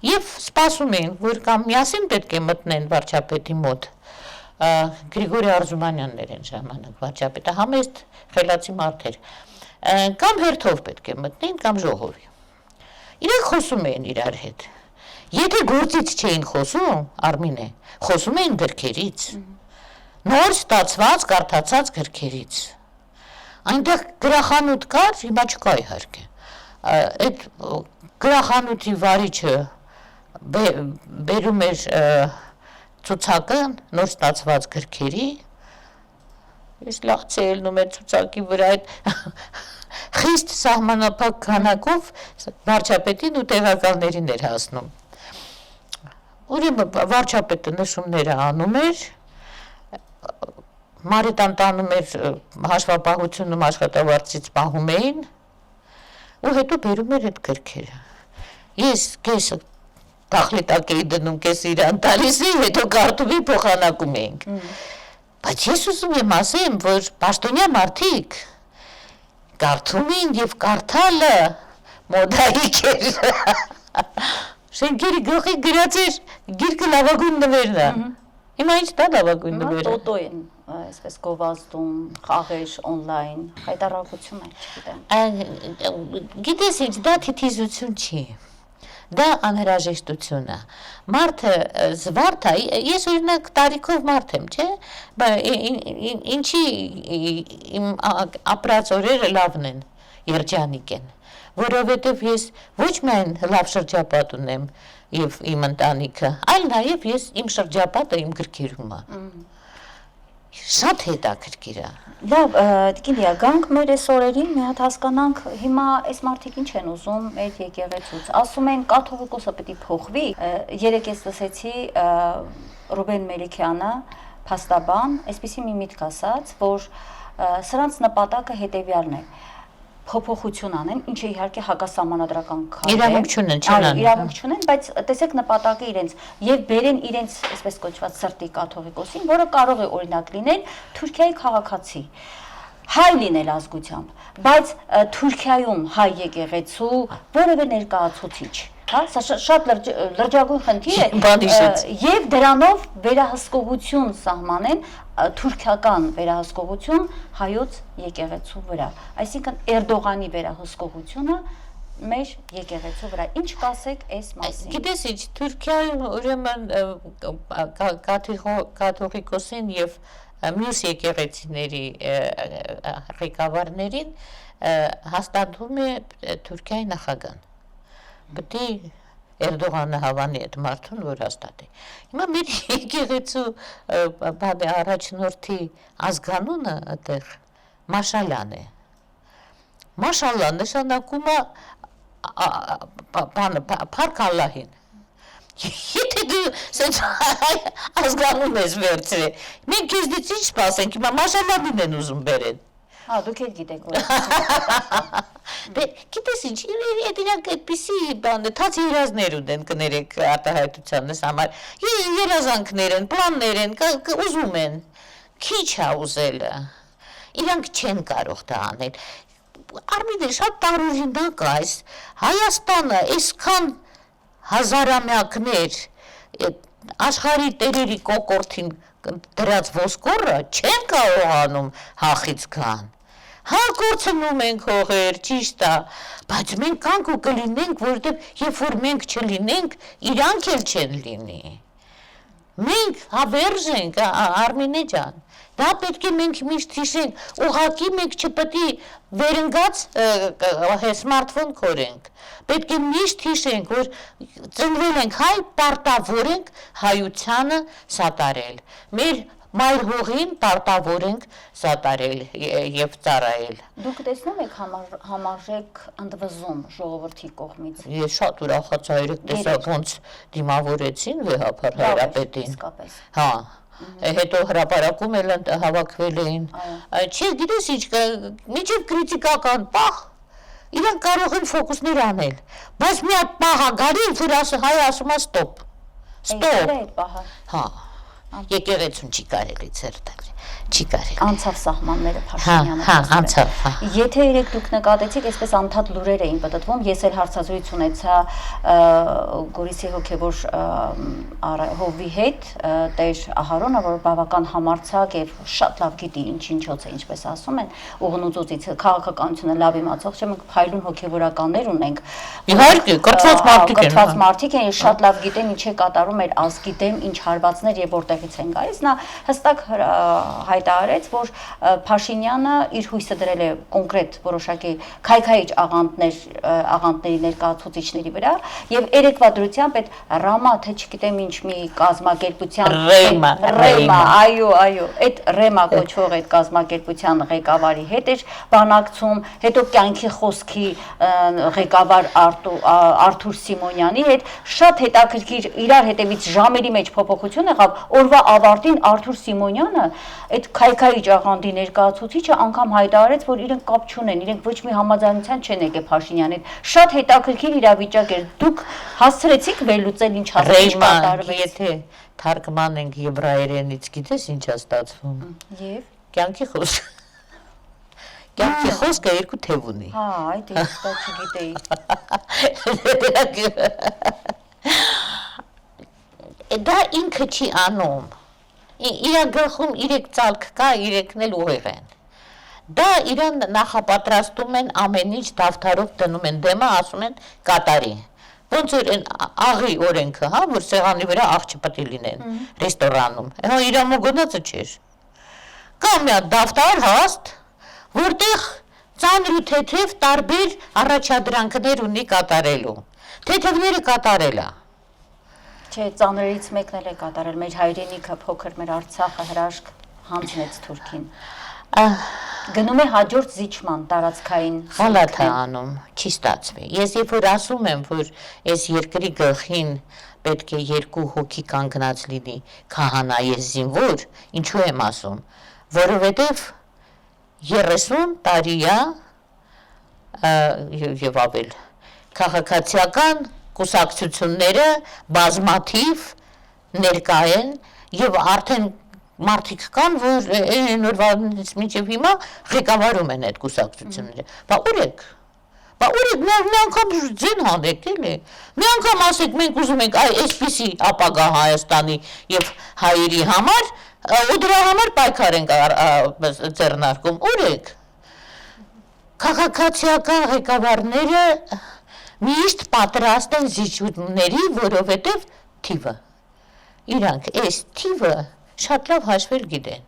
եւ սպասում են, որ կամ միասին պետք է մտնեն վարչապետի մոտ։ Գրիգորի Արզումանյաններ են ժամանակ վարչապետը, համեստ խելացի մարդեր։ Կամ հերթով պետք է մտնեն, կամ ժողովի։ Իրենք խոսում են իրար հետ։ Եթե գործից չէին խոսում, Արմինե, խոսում էին գրքերից, նոր ստացված, կարդացած գրքերից։ Այնտեղ գրախանութ կար, հիմա չկա իհարկե։ Այդ գրախանութի վարիչը բերում էր ցուցակը, նոր ստացված գրքերի, ես լացի ելնում էր ցուցակի վրա այդ խիստ սահմանափակ քանակով վարչապետին ու տեղակալներին էր հասնում։ Ուրեմն վարչապետը նշումները անում էր, Մարիտան տանում էր հաշվապահությունում աշխատավարձից պահում էին ու հետո բերում էր այդ գրքերը։ Ես կեսը դախլիտակ էի դնում, կեսը իրան տալիս էի, հետո կարդում էի, փոխանակում էինք։ Բայց ես ուզում եմ ասեմ, որ պաշտոնյա մարդիկ կարդում էին եւ կարդալը մոդայիկ էր։ Շենքերի գլխի գրած էր գիրքը լավագույն նվերն է։ Հիմա ինչ դա լավագույն նվերը։ Տոտո են, այսպես գովազդում, խաղեր on-line, հայտարարություն է, չգիտեմ։ Գիտես ինչ, դա թիթիզություն չի։ Դա անհրաժեշտություն է։ Մարդը զվարթ է, ես օրինակ տարիքով մարդ եմ, չէ՞։ Ինչի իմ ապրած օրերը լավն են, երջանիկ են, որովհետև ես ոչ միայն լավ շրջապատ ունեմ եւ իմ ընտանիքը, այլ նաեւ ես իմ շրջապատը իմ գրքերում է։ Շատ հետաքրքիր է։ Լավ, Տիկին գանք մեր այս օրերին մի հատ հասկանանք հիմա այս մարդիկ ինչ են ուզում այդ եկեղեցուց։ Ասում են կաթողիկոսը պետք է փոխվի։ Երեք ես լսեցի Ռուբեն Մելիքյանը, փաստաբան, այսպեսի մի միտք ասաց, որ սրանց նպատակը հետեւյալն է. փոփոխություն անեն, ինչը իհարկե հակասահմանադրական քայլ է։ Իրավունք չունեն, չունեն։ Իրավունք չունեն, բայց տեսեք նպատակը իրենց եւ բերեն իրենց այսպես կոչված սրտի կաթողիկոսին, որը կարող է օրինակ լինել Թուրքիայի քաղաքացի, հայ լինել ազգությամբ, բայց Թուրքիայում հայ եկեղեցու որևէ ներկայացուցիչ, հա, սա շատ լրջագույն խնդիր է եւ դրանով վերահսկողություն սահմանեն թուրքական վերահսկողություն հայոց եկեղեցու վրա, այսինքն Էրդողանի վերահսկողությունը մեր եկեղեցու վրա, ինչ կասեք այս մասին։ Գիտես ինչ, Թուրքիայում ուրեմն կաթողիկոսին եւ մյուս եկեղեցիների ղեկավարներին հաստատվում է Թուրքիայի նախագահան։ Պետք է Էրդողանը հավանի այդ մարդուն, որ հաստատի։ Հիմա մեր եկեղեցու առաջնորդի ազգանունը այդտեղ Մաշալյան է։ Մաշալլա նշանակում է Փարք Ալլահին։ Եթե դու սենց ազգանուն ես վերցրել, մենք քեզնից ինչ սպասենք, հիմա Մաշալյանին են ուզում բերեն։ Դուք էլ գիտեք, որ Գիտես ինչ, իրանք այդպիսի թաց երազներ ունեն կներեք արտահայտությանս համար, երազանքներ են, պլաններ են, ուզում են, քիչ է ուզելը, իրանք չեն կարող դա անել։ Արմինե, շատ տարօրինակ է այս, Հայաստանը այսքան հազարամյակներ աշխարհի տերերի կոկորդին դրած ոսկորը չեն կարողանում հախից գան։ Հա կորցնում ենք հողեր, ճիշտ է, բայց մենք կանք ու կլինենք, որովհետև երբ որ մենք չլինենք, իրանք էլ չեն լինի։ Մենք հավերժ ենք, Արմինե ջան, դա պետք է մենք միշտ հիշենք, ուղղակի մենք չպետք է վերընկած սմարթֆոն քորենք, պետք է միշտ հիշենք, որ ծնվել ենք հայ, պարտավոր ենք հայությանը սատարել, մեր մայր հողին պարտավոր ենք սատարել եւ ծառայել։ Դուք տեսնում եք համարժեք ընդվզում ժողովրդի կողմից։ Ես շատ ուրախացա երեք տեսա ոնց դիմավորեցին վեհապար հայրապետին։ Հա, հետո հրապարակում էլ հավաքվել էին։ Չէ, գիտես ինչ, միջև քրիտիկական պահ իրանք կարող են ֆոկուսներ անել, բայց մի հատ պահ է գալի, որ հայ ասում է ստոպ։ Ստոպ։ Հա։ Եկեղեցուն չի կարելի ցերտել, չի կարելի։ Անցավ սահմանները Փաշինյանը։ Հա, անցավ։ Եթե երեք դուք նկատեցիք, այսպես անդադ լուրեր էին պատտվում, ես էլ հարցազրույց ունեցա Գորիսի հոգևոր հովվի հետ, Տեր Ահարոնը, որ բավական համարձակ եւ շատ լավ գիտի ինչոց է, ինչպես ասում են, ուղնուծուցից քաղաքականությունը լավ իմացող չէ, մենք փայլուն հոգևորականներ ունենք։ Իհարկե, կրթված մարդիկ են, շատ լավ գիտեն ինչ է կատարում մեր ազգի դեմ, ինչ հարվածներ եւ որտեղից են գալիս, նա հստակ հայտարարեց, որ Փաշինյանը իր հույսը դրել է կոնկրետ որոշակի քայքայիչ աղանդների ներկայացուցիչների վրա եւ երեկվա դրությամբ այդ Ռամա, թե չգիտեմ ինչ մի կազմակերպության Ռեմա, այո, այդ Ռեմա կոչվող այդ կազմակերպության ղեկավարի հետ էր բանակցում, հետո կյանքի խոսքի ղեկավար Արթուր Սիմոնյանի հետ շատ հետաքրքիր իրար հետևից ժամերի մեջ փոփոխություն եղավ, օրվա ավարտին Արթուր Սիմոնյանը այդ քայքայիչ աղանդի ներկայացուցիչը անգամ հայտարարեց, որ իրենք կապ չունեն, իրենք ոչ մի համաձայնության չեն եկել Փաշինյանի հետ։ Շատ հետաքրքիր իրավիճակ էր։ Դուք հասցրեցիք վերլուծել ինչ կատարվեց։ Եթե թարգմանենք եբրայերենից, գիտես ինչ է ստացվում։ Եվ կյանքի խոսքը երկու թև ունի։ Հա, այդ դա չգիտեի։ Դա ինքը չի անում։ Իր գլխում 3 ծալք կա, 3-ն էլ ուղիղ են։ Դա իրան նախապատրաստում են ամեն ինչ դավթարով դնում են դեմը, ասում են կատարի։ Ոնց որ այն աղի օրենքը, հա, որ սեղանի վրա աղ չպետք է լինեն ռեստորանում։ Հա իրան մոգոնացը չէր։ Կա մի հատ դավթար հաստ, որտեղ ծանր ու թեթև տարբեր առաջադրանքներ ունի կատարելու։ Թեթևները կատարել է։ Չէ, ծանրերից մեկն էլ է կատարել, մեր հայրենիքը փոքր, մեր Արցախը հրաշք հանձնեց Թուրքին։ Գնում է հաջորդ զիջման տարածքային։ Հալաթ է անում, չի ստացվի։ Ես երբ որ ասում եմ, որ այս երկրի գլխին պետք է 2 հոգի կանգնած լինի, քահանա ես զինվոր, ինչու եմ ասում, որովհետև 30 տարի է եւ ավել քաղաքացիական կուսակցությունները բազմաթիվ ներկա են եւ արդեն մարդիկ կան, որ այն օրվանից մինչև հիմա ղեկավարում են այդ կուսակցությունները։ Բա ուր եք։ Բա ուրեք մի անգամ ձեն հանեք էլի։ Մի անգամ ասեք մենք ուզում ենք այսպիսի ապագա Հայաստանի եւ հայերի համար ու դրա համար պայքար ենք ձեռնարկում։ Ուրեք քաղաքացիական ղեկավարները միշտ պատրաստ են զիջումների, որովհետև թիվը։ Իրանք այս թիվը շատ լավ հաշվել գիտեն։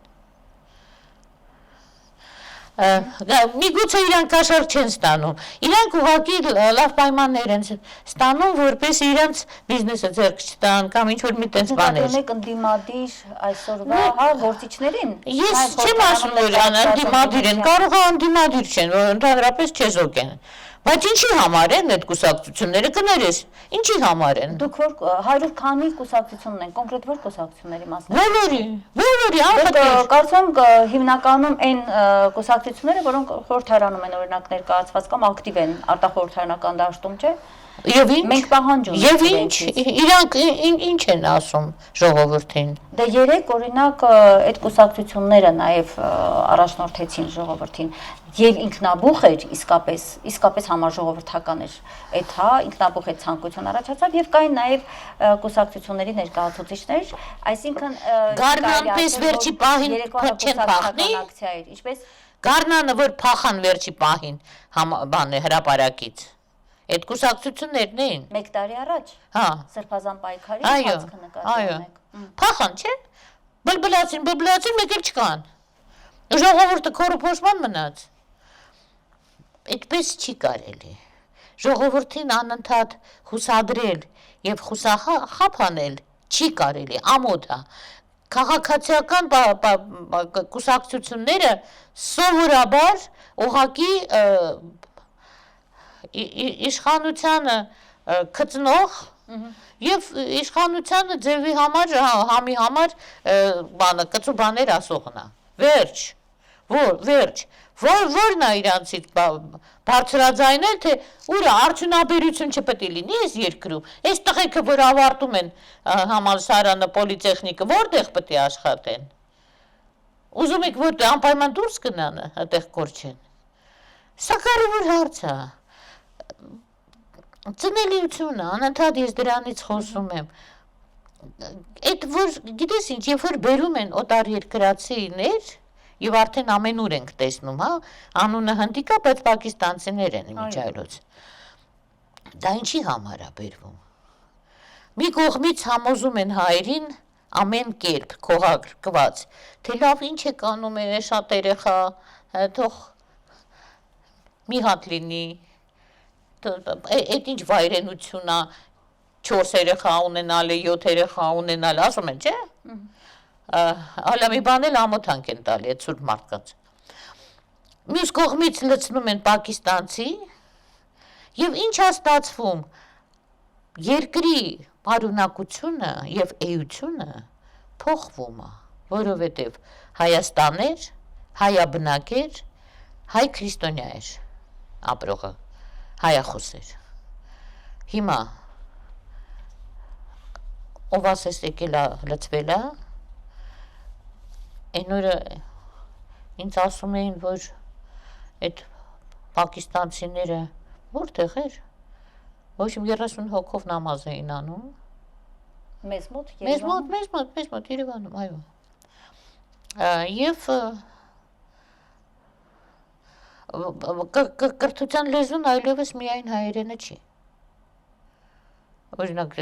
Միգուցե իրանք կաշառք չեն ստանում, իրանք ուղղակի լավ պայմաններ են ստանում, որպես իրանք բիզնեսը ձեռք չտան կամ ինչ-որ մի տենց բաներ։ Նկատում եք ընդդիմադիր այսօրվա գործիչներին։ Ես չեմ ասում, որ ընդդիմադիր են, կարող է ընդդիմադիր չեն, որ ընդհանրապես չեզոք են։ Բայց ինչի համար են այդ կուսակցությունները, կներես, ինչի համար են։ Դուք որ 100 քանի կուսակցությունն են, կոնկրետ որ կուսակցությունների մասին։ Բոլորի, անպատիժ։ Կարծում եմ հիմնականում այն կուսակցությունները, որոնք խորհրդարանում են օրինակ ներկայացված կամ ակտիվ են արտախորհրդարանական դաշտում, չէ՞։ Եվ ինչ։ Մենք պահանջ ունենք։ Եվ ինչ, իրանք ինչ են ասում ժողովրդին։ Դե երեք օրինակ այդ կուսակցությունները նաև առաջնորդեցին ժողովրդին եւ ինքնաբուխ էր իսկապես համաժողովրդական էր այդ ինքնաբուխ այդ ցանկություն առաջացավ եւ կային նաև կուսակցությունների ներկայացուցիչներ, այսինքն Գառնան պես վերջի պահին չեն փախնի, ինչպես Գառնանը որ փախան վերջի պահին բան է հրապարակից։ Այդ կուսակցություններն էին։ 1 տարի առաջ։ Հա։ Սրբազան պայքարի ընթացքը նկատի ունեք։ Փախան, չէ՞։ Բլբլացին, մեկ էլ չկան։ Ժողովուրդը քորոփոշման մնաց։ Այդպես չի կարելի։ Ժողովրդին անընդհատ հուսադրել եւ խուսախապ անել չի կարելի, ամոթ է։ Քաղաքացիական կուսակցությունները սովորաբար ուղղակի իշխանությանը գտնող եւ իշխանությանը ձևի համար, համի համար բանը կծու բաներ ասողնա։ Վերջ։ Որն է իրանցից բարձրաձայնել, թե ուրա արդյունաբերություն չպետք է լինի այս երկրում։ Այս տղեկը, որ ավարտում են համալսարանը, պոլիտեխնիկը, որտեղ պետք է աշխատեն։ Ուզում եք, որ անպայման դուրս գնան, այդտեղ կորչեն։ Սա կարևոր հարց է։ Ծնելիությունը, անընդհատ ես դրանից խոսում եմ։ Այդ որ գիտես ինչ, երբ որ բերում են օտարերկրացիներ, եւ արդեն ամենուր ենք տեսնում, հա, անունը հնդիկա, բայց պակիստանցիներ են իմիջայլոց։ Դա ինչի համար է բերվում։ Մի կողմից համոզում են հայերին ամեն կերպ քողարկված, թե լավ ինչ է կանում է շատ երեխա, թող մի հատ լինի, այդ ինչ վայրենություն է 4 երեխա ունենալ, 7 երեխա ունենալ, ասում են, չէ՞։ Հալա մի բան էլ ամոթանք են տալի այդ սուրբ մարդկանց։ Մյուս կողմից լցնում են պակիստանցի եւ ինչ է ստացվում։ Երկրի բարունակությունը եւ էությունը փոխվում է, որովհետեւ Հայաստան էր, հայաբնակ էր, հայ քրիստոնյա էր ապրողը, հայախոս էր։ Հիմա ով ասես եկել է լցվել է, այն օրը ինձ ասում էին, որ այդ պակիստանցիները որտեղ էր, ոչ 30 հոգով նամազ էին անում։ Մեզ մոտ Երևանում, այո։ Եվ կրթության լեզուն այլևս միայն հայերենը չի։ Օրինակ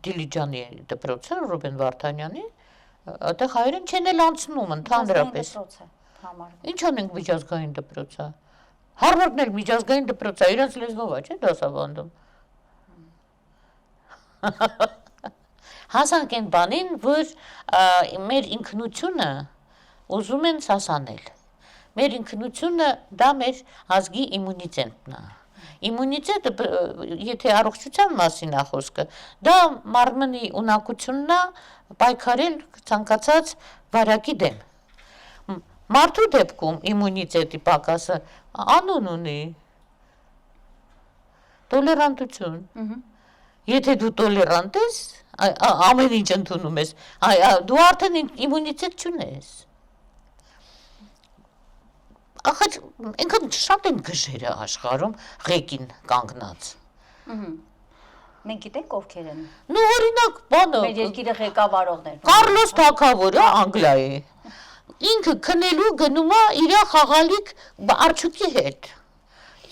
Դիլիջանի դպրոցը Ռուբեն Վարդանյանի, այդտեղ հայերեն չեն էլ անցնում ընդհանրապես։ Ինչ անենք միջազգային դպրոցը։ Հարվարդն էլ միջազգային դպրոց է, իրենց լեզվով է, չէ՞ դասավանդում։ Հասանք այն բանին, որ մեր ինքնությունը ուզում են սասանել։ Մեր ինքնությունը դա մեր ազգի իմունիտետն է։ Իմունիտետը, եթե առողջության մասին է խոսքը, դա մարմնի ունակությունն է պայքարել ցանկացած վարակի դեմ։ Մարդու դեպքում իմունիտետի պակասը անուն ունի։ Տոլերանտություն։ Եթե դու տոլերանտ ես, ամեն ինչ ընդունում ես, դու արդեն իմունիտետ չունես։ ախր ինքն շատ են գժերը աշխարհում ղեկին կանգնած։ Մենք գիտենք ովքեր են։ Ну օրինակ բանը Մեր երկիրը ղեկավարողներ։ Կարլոս Թագավորը Անգլիայի։ Ինքը քնելու գնում է իր խաղալիք արջուկի հետ։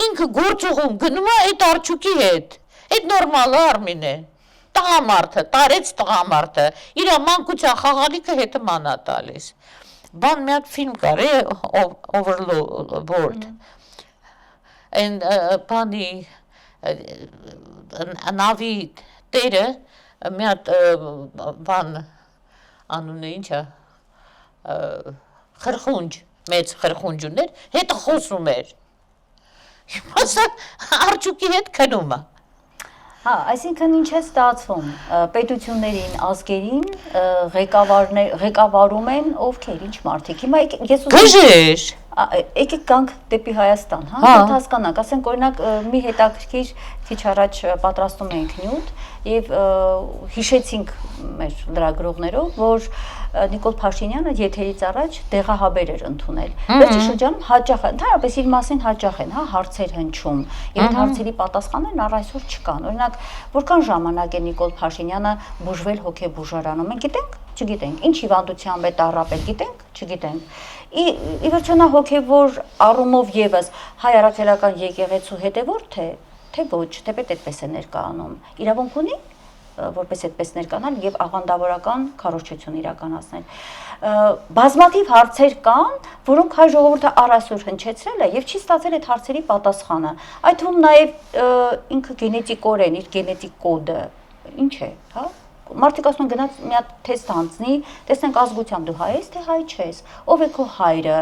Ինքը գործողում գնում է այդ արջուկի հետ։ Այդ նորմալ է Արմինե։ Տղամարդը, տարեց տղամարդը, իր մանկության խաղալիքը հետը մանա տալիս։ Բան մի հատ ֆիլմ կար, Overlord։ Այն բանի նավի տերը մի հատ բան անունը ինչ է խրխունջ, մեծ խրխունջ ուներ, հետը խոսում էր։ Հիմա արջուկի հետ քնում է։ Հա, այսինքն ինչ է ստացվում, պետություններին, ազգերին ղեկավարում են ովքեր, ինչ մարդիկ։ Հիմա ես ուզում Գժեր։ եկեք գանք դեպի Հայաստան, հա, դեռ հասկանանք, ասենք օրինակ մի հետաքրքիր քիչ առաջ պատրաստում էինք նյութ եւ հիշեցինք մեր լրագրողներով, որ Նիկոլ Փաշինյանը եթերից առաջ դեղահաբեր էր ընդունել։ Վերջի շրջանում հաճախ, ընդհանրապես իր մասին հաճախ են, հա, հարցեր հնչում, եւ այդ հարցերի պատասխաններն առ այսօր չկան։ Օրինակ, որքան ժամանակ է Նիկոլ Փաշինյանը բուժվել հոգեբուժարանում, մենք գիտենք, չգիտենք, ինչ հիվանդությամբ է տառապել, գիտենք, չգիտենք։ Ի վերջո նա հոգեբոր առումով եւս հայ առաքելական եկեղեցու հետևորդ թե ոչ, թեպետ այդպես է ներկայանում։ Իրավունք ունի որպես այդպես ներկանալ եւ աղանդավորական քարոզչություն իրականացնել։ Բազմաթիվ հարցեր կան, որոնք հայ ժողովուրդը առ այսօր հնչեցրել է եւ չի ստացել այդ հարցերի պատասխանը։ Այդ թվում նաեւ ինքը գենետիկորեն իր գենետիկ կոդը ինչ է, հա։ Մարդիկ ասում են գնաց մի հատ թեստ անցնի, տեսնենք ազգությամբ դու հայ ես, թե հայ չես, ով է քո հայրը,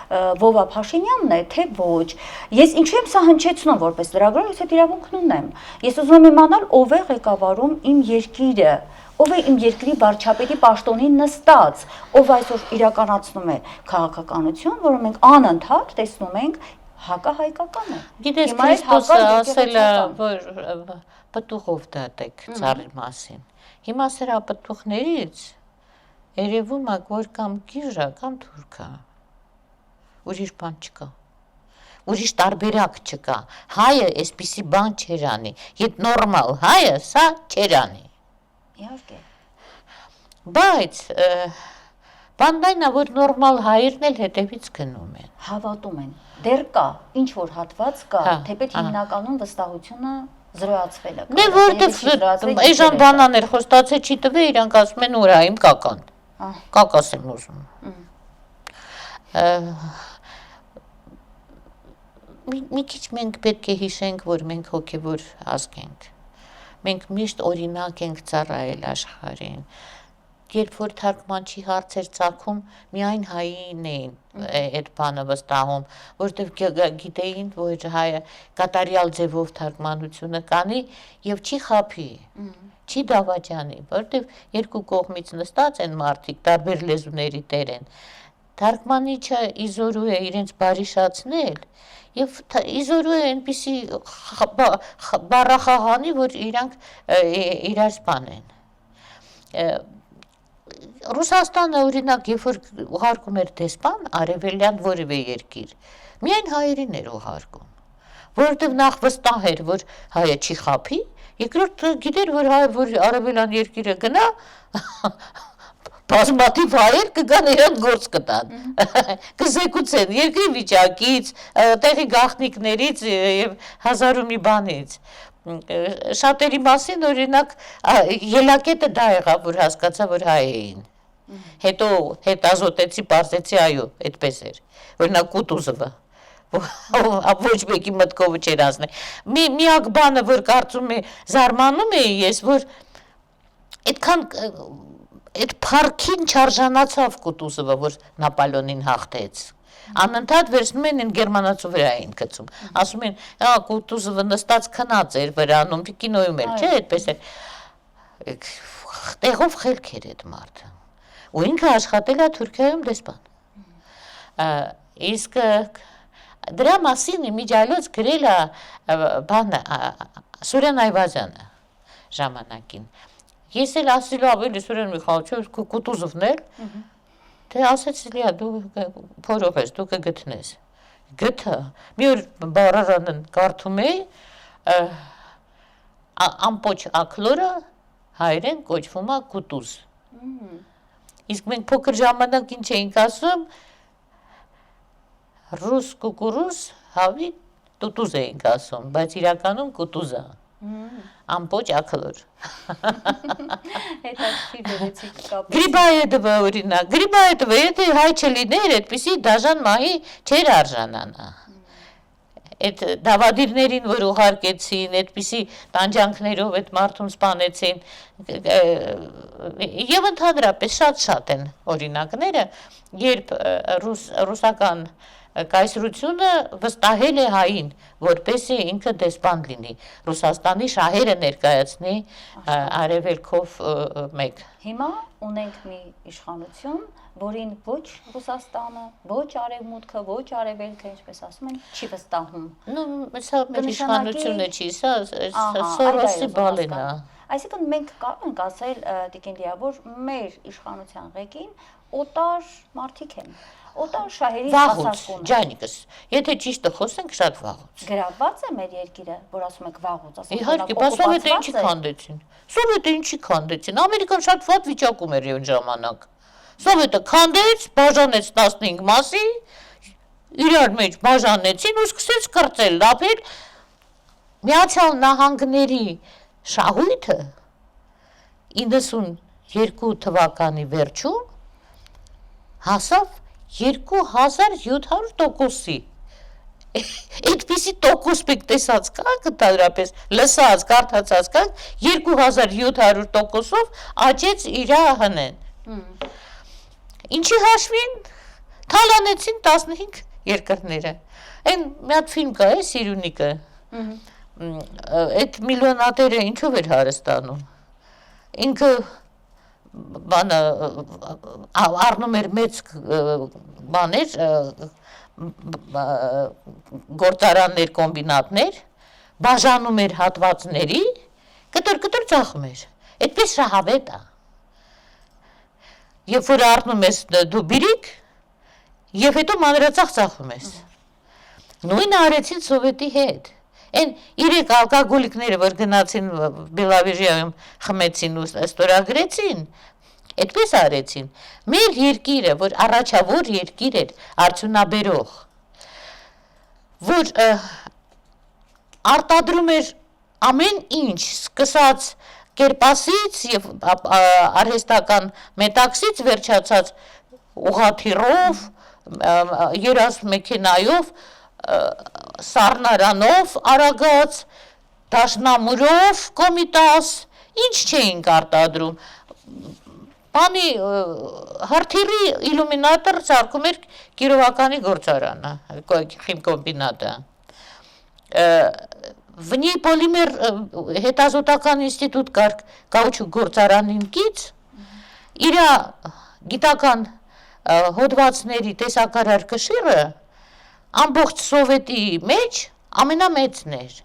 Վովա Փաշինյանն է, թե ոչ։ Ես ինչու եմ սա հնչեցնում որպես լրագրող, ես այդ իրավունքն ունեմ։ Ես ուզում եմ իմանալ ով է ղեկավարում իմ երկիրը, ով է իմ երկրի վարչապետի պաշտոնին նստած, ով այսօր իրականացնում է քաղաքականություն, որը մենք անընդհատ տեսնում ենք հակահայկական է։ Գիտես Քրիստոսը ասել է, որ պտուղով դատեք ծառի մասին։ Հիմա սրա պտուղներից երևում է, որ կամ գիժա, կամ թուրքա։ Ուրիշ բան չկա։ Ուրիշ տարբերակ չկա։ Հայը այսպիսի բան չեր անի։ Եդ նորմալ հայը սա չեր անի։ Իհարկե։ Բայց բանն այն է, որ նորմալ հայերն էլ հետևից գնում են։ Հավատում են։ Դեռ կա, ինչ որ հատված կա, թեպետ հիմնականում վստահությունը զրոյացվել է։ Դե որտեվ այժմ բանաներ խոստացել չի տվել, իրանք ասում են ուրա իմ կական։ Կակաս եմ ուզում։ Մի քիչ մենք պետք է հիշենք, որ մենք հոգևոր ազգ ենք։ Մենք միշտ օրինակ ենք ծառայել աշխարհին։ Երբ որ թարգմանչի հարցեր ծագում, միայն հային էին այդ բանը վստահում, որտեղ գիտեին, որ հայը կատարյալ ձևով թարգմանությունը կանի եւ չի խափի, չի դավաճանի, որտեղ երկու կողմից նստած են մարդիկ, տարբեր լեզուների տեր են։ Թարգմանիչը իզորու է իրենց բարիշացնել եւ իզորու է այնպիսի բառախաղանի, որ իրանք իրար սպանեն։ Ռուսաստանը օրինակ, երբ որ ուղարկում էր դեսպան արևելյան որևէ երկիր, միայն հայերին էր ուղարկում, որովհետև նախ վստահ էր, որ հայը չի խափի, երկրորդ գիտեր, որ հայը որ արևելյան երկիրը գնա, բազմաթիվ հայեր կգան իրան գործ կտան, կզեկուցեն երկրի վիճակից, տեղի գաղտնիքներից եւ հազար ու մի բանից։ Շատերի մասին օրինակ ելակետը դա եղավ, որ հասկացա, որ հայ էին։ Հետո հետազոտեցի, պարզեցի, այո, այդպես էր։ Օրինակ Կուտուզովը, ոչ մեկի մտքովը չէր անցնել։ Միակ բանը, որ կարծում է զարմանում էի ես, որ այդքան այդ փառքին չարժանացավ Կուտուզովը, որ Նապոլեոնին հաղթեց։ Անընդհատ վերցնում են գերմանացու վրա էին գցում։ Ասում են, հա, Կուտուզովը նստած քնած էր վրանում, կինոյում էր, չէ, այդպես էր։ Տեղով խելք էր այդ մարդը։ Ու ինքը աշխատել է Թուրքիայում դեսպան։ Իսկ դրա մասին իմիջիայլոց գրել է բանը Սուրեն Այվազյանը ժամանակին։ Ես էլ ասել ավելի Սուրեն Միխայելովիչ Կուտուզովն էլ, թե ասեց լիա դու փորող ես, դու կգտնես։ գտա մի օր բառարանն կարդում էի ամպոչ ակլորը հայերեն կոչվում է կուտուզ իսկ մենք փոքր ժամանակ ինչ էինք ասում ռուս կուկուրուս հավի տուտուզ էինք ասում բայց իրականում կուտուզ է ամպոչ ակլոր Գրիբայեդովը օրինակ Գրիբայեդովը եթե հայ չլիներ այդպիսի դաժան մահի չէր արժանանա այդ դավադիրներին որ ուղարկեցին այդպիսի տանջանքներով այդ մարդուն սպանեցին եւ ընդհանրապես շատ են օրինակները երբ ռուսական կայսրությունը վստահել է հային որպեսզի ինքը դեսպան լինի Ռուսաստանի շահերը ներկայացնի արևելքով մեկ հիմա ունենք մի իշխանություն որին ոչ Ռուսաստանը, ոչ Արևմուտքը, ոչ Արևելքը, ինչպես ասում են, չի վստահում։ Սա մեր իշխանությունը չի, սա Սորոսի բալեն է։ Այսինքն մենք կարող ենք ասել Տիկին Լիա, որ մեր իշխանության ղեկին օտար մարդիկ են։ Օտար շահերի հասակում։ Ջանիկս, եթե ճիշտը խոսենք, շատ վաղուց։ Գրաված է մեր երկիրը, որ ասում եք վաղուց, ասում եք իհարկե, Սովետը ինչի քանդեցին։ Սովետը ինչի քանդեցին։ Ամերիկան շատ վատ վիճակում էր այն ժամանակ։ Սովետը քանդեց, բաժանեց 15 մասի, իրար մեջ բաժանեցին ու սկսեց կրծել, լափել։ Միացյալ Նահանգների շահույթը 92 թվականի վերջում հասավ 2700%-ի։ Այդպիսի տոկոս պեք տեսած կաք, ընդհանրապես լսած, կարդացած կաք, 2700%-ով աճեց իրա հնեն։ Ինչի հաշվին թալանեցին 15 երկրները։ Այն մի հատ ֆիլմ կա, Սիրունիկը։ Այդ միլիոնատերը ինչով էր հարստանում։ Ինքը բանը առնում էր մեծ բաներ գործարաններ, կոմբինատներ, բաժանում էր հատվածների, կտոր ծախում էր։ Այդպես շահավետ է։ Երբ որ առնում ես դու բիրիկ, եւ հետո մանրածախ ծախում ես։ Նույնը արեցին Սովետի հետ։ Այն 3 ալկոգոլիկները, որ գնացին Բելավեժիայում խմեցին ու ստորագրեցին, այդպես արեցին։ Մեր երկիրը, որ առաջավոր երկիր էր արդյունաբերող, որ արտադրում էր ամեն ինչ, սկսած կերպասից եւ արհեստական մետաքսից վերջացած ուղաթիռով, երազ մեքենայով, սառնարանով արագած, դաշնամուրով կոմիտաս, ինչ չէինք արտադրում։ Բանի հրթիռի իլումինատոր սարքում էր Կիրովականի գործարանը, խիմկոմբինատը։ Վնի պոլիմեր հետազոտական ինստիտուտ կար կաուչուկ գործարանին կից, իրա գիտական հոդվածների տեսակարար կշիռը ամբողջ Սովետի մեջ ամենամեծն էր։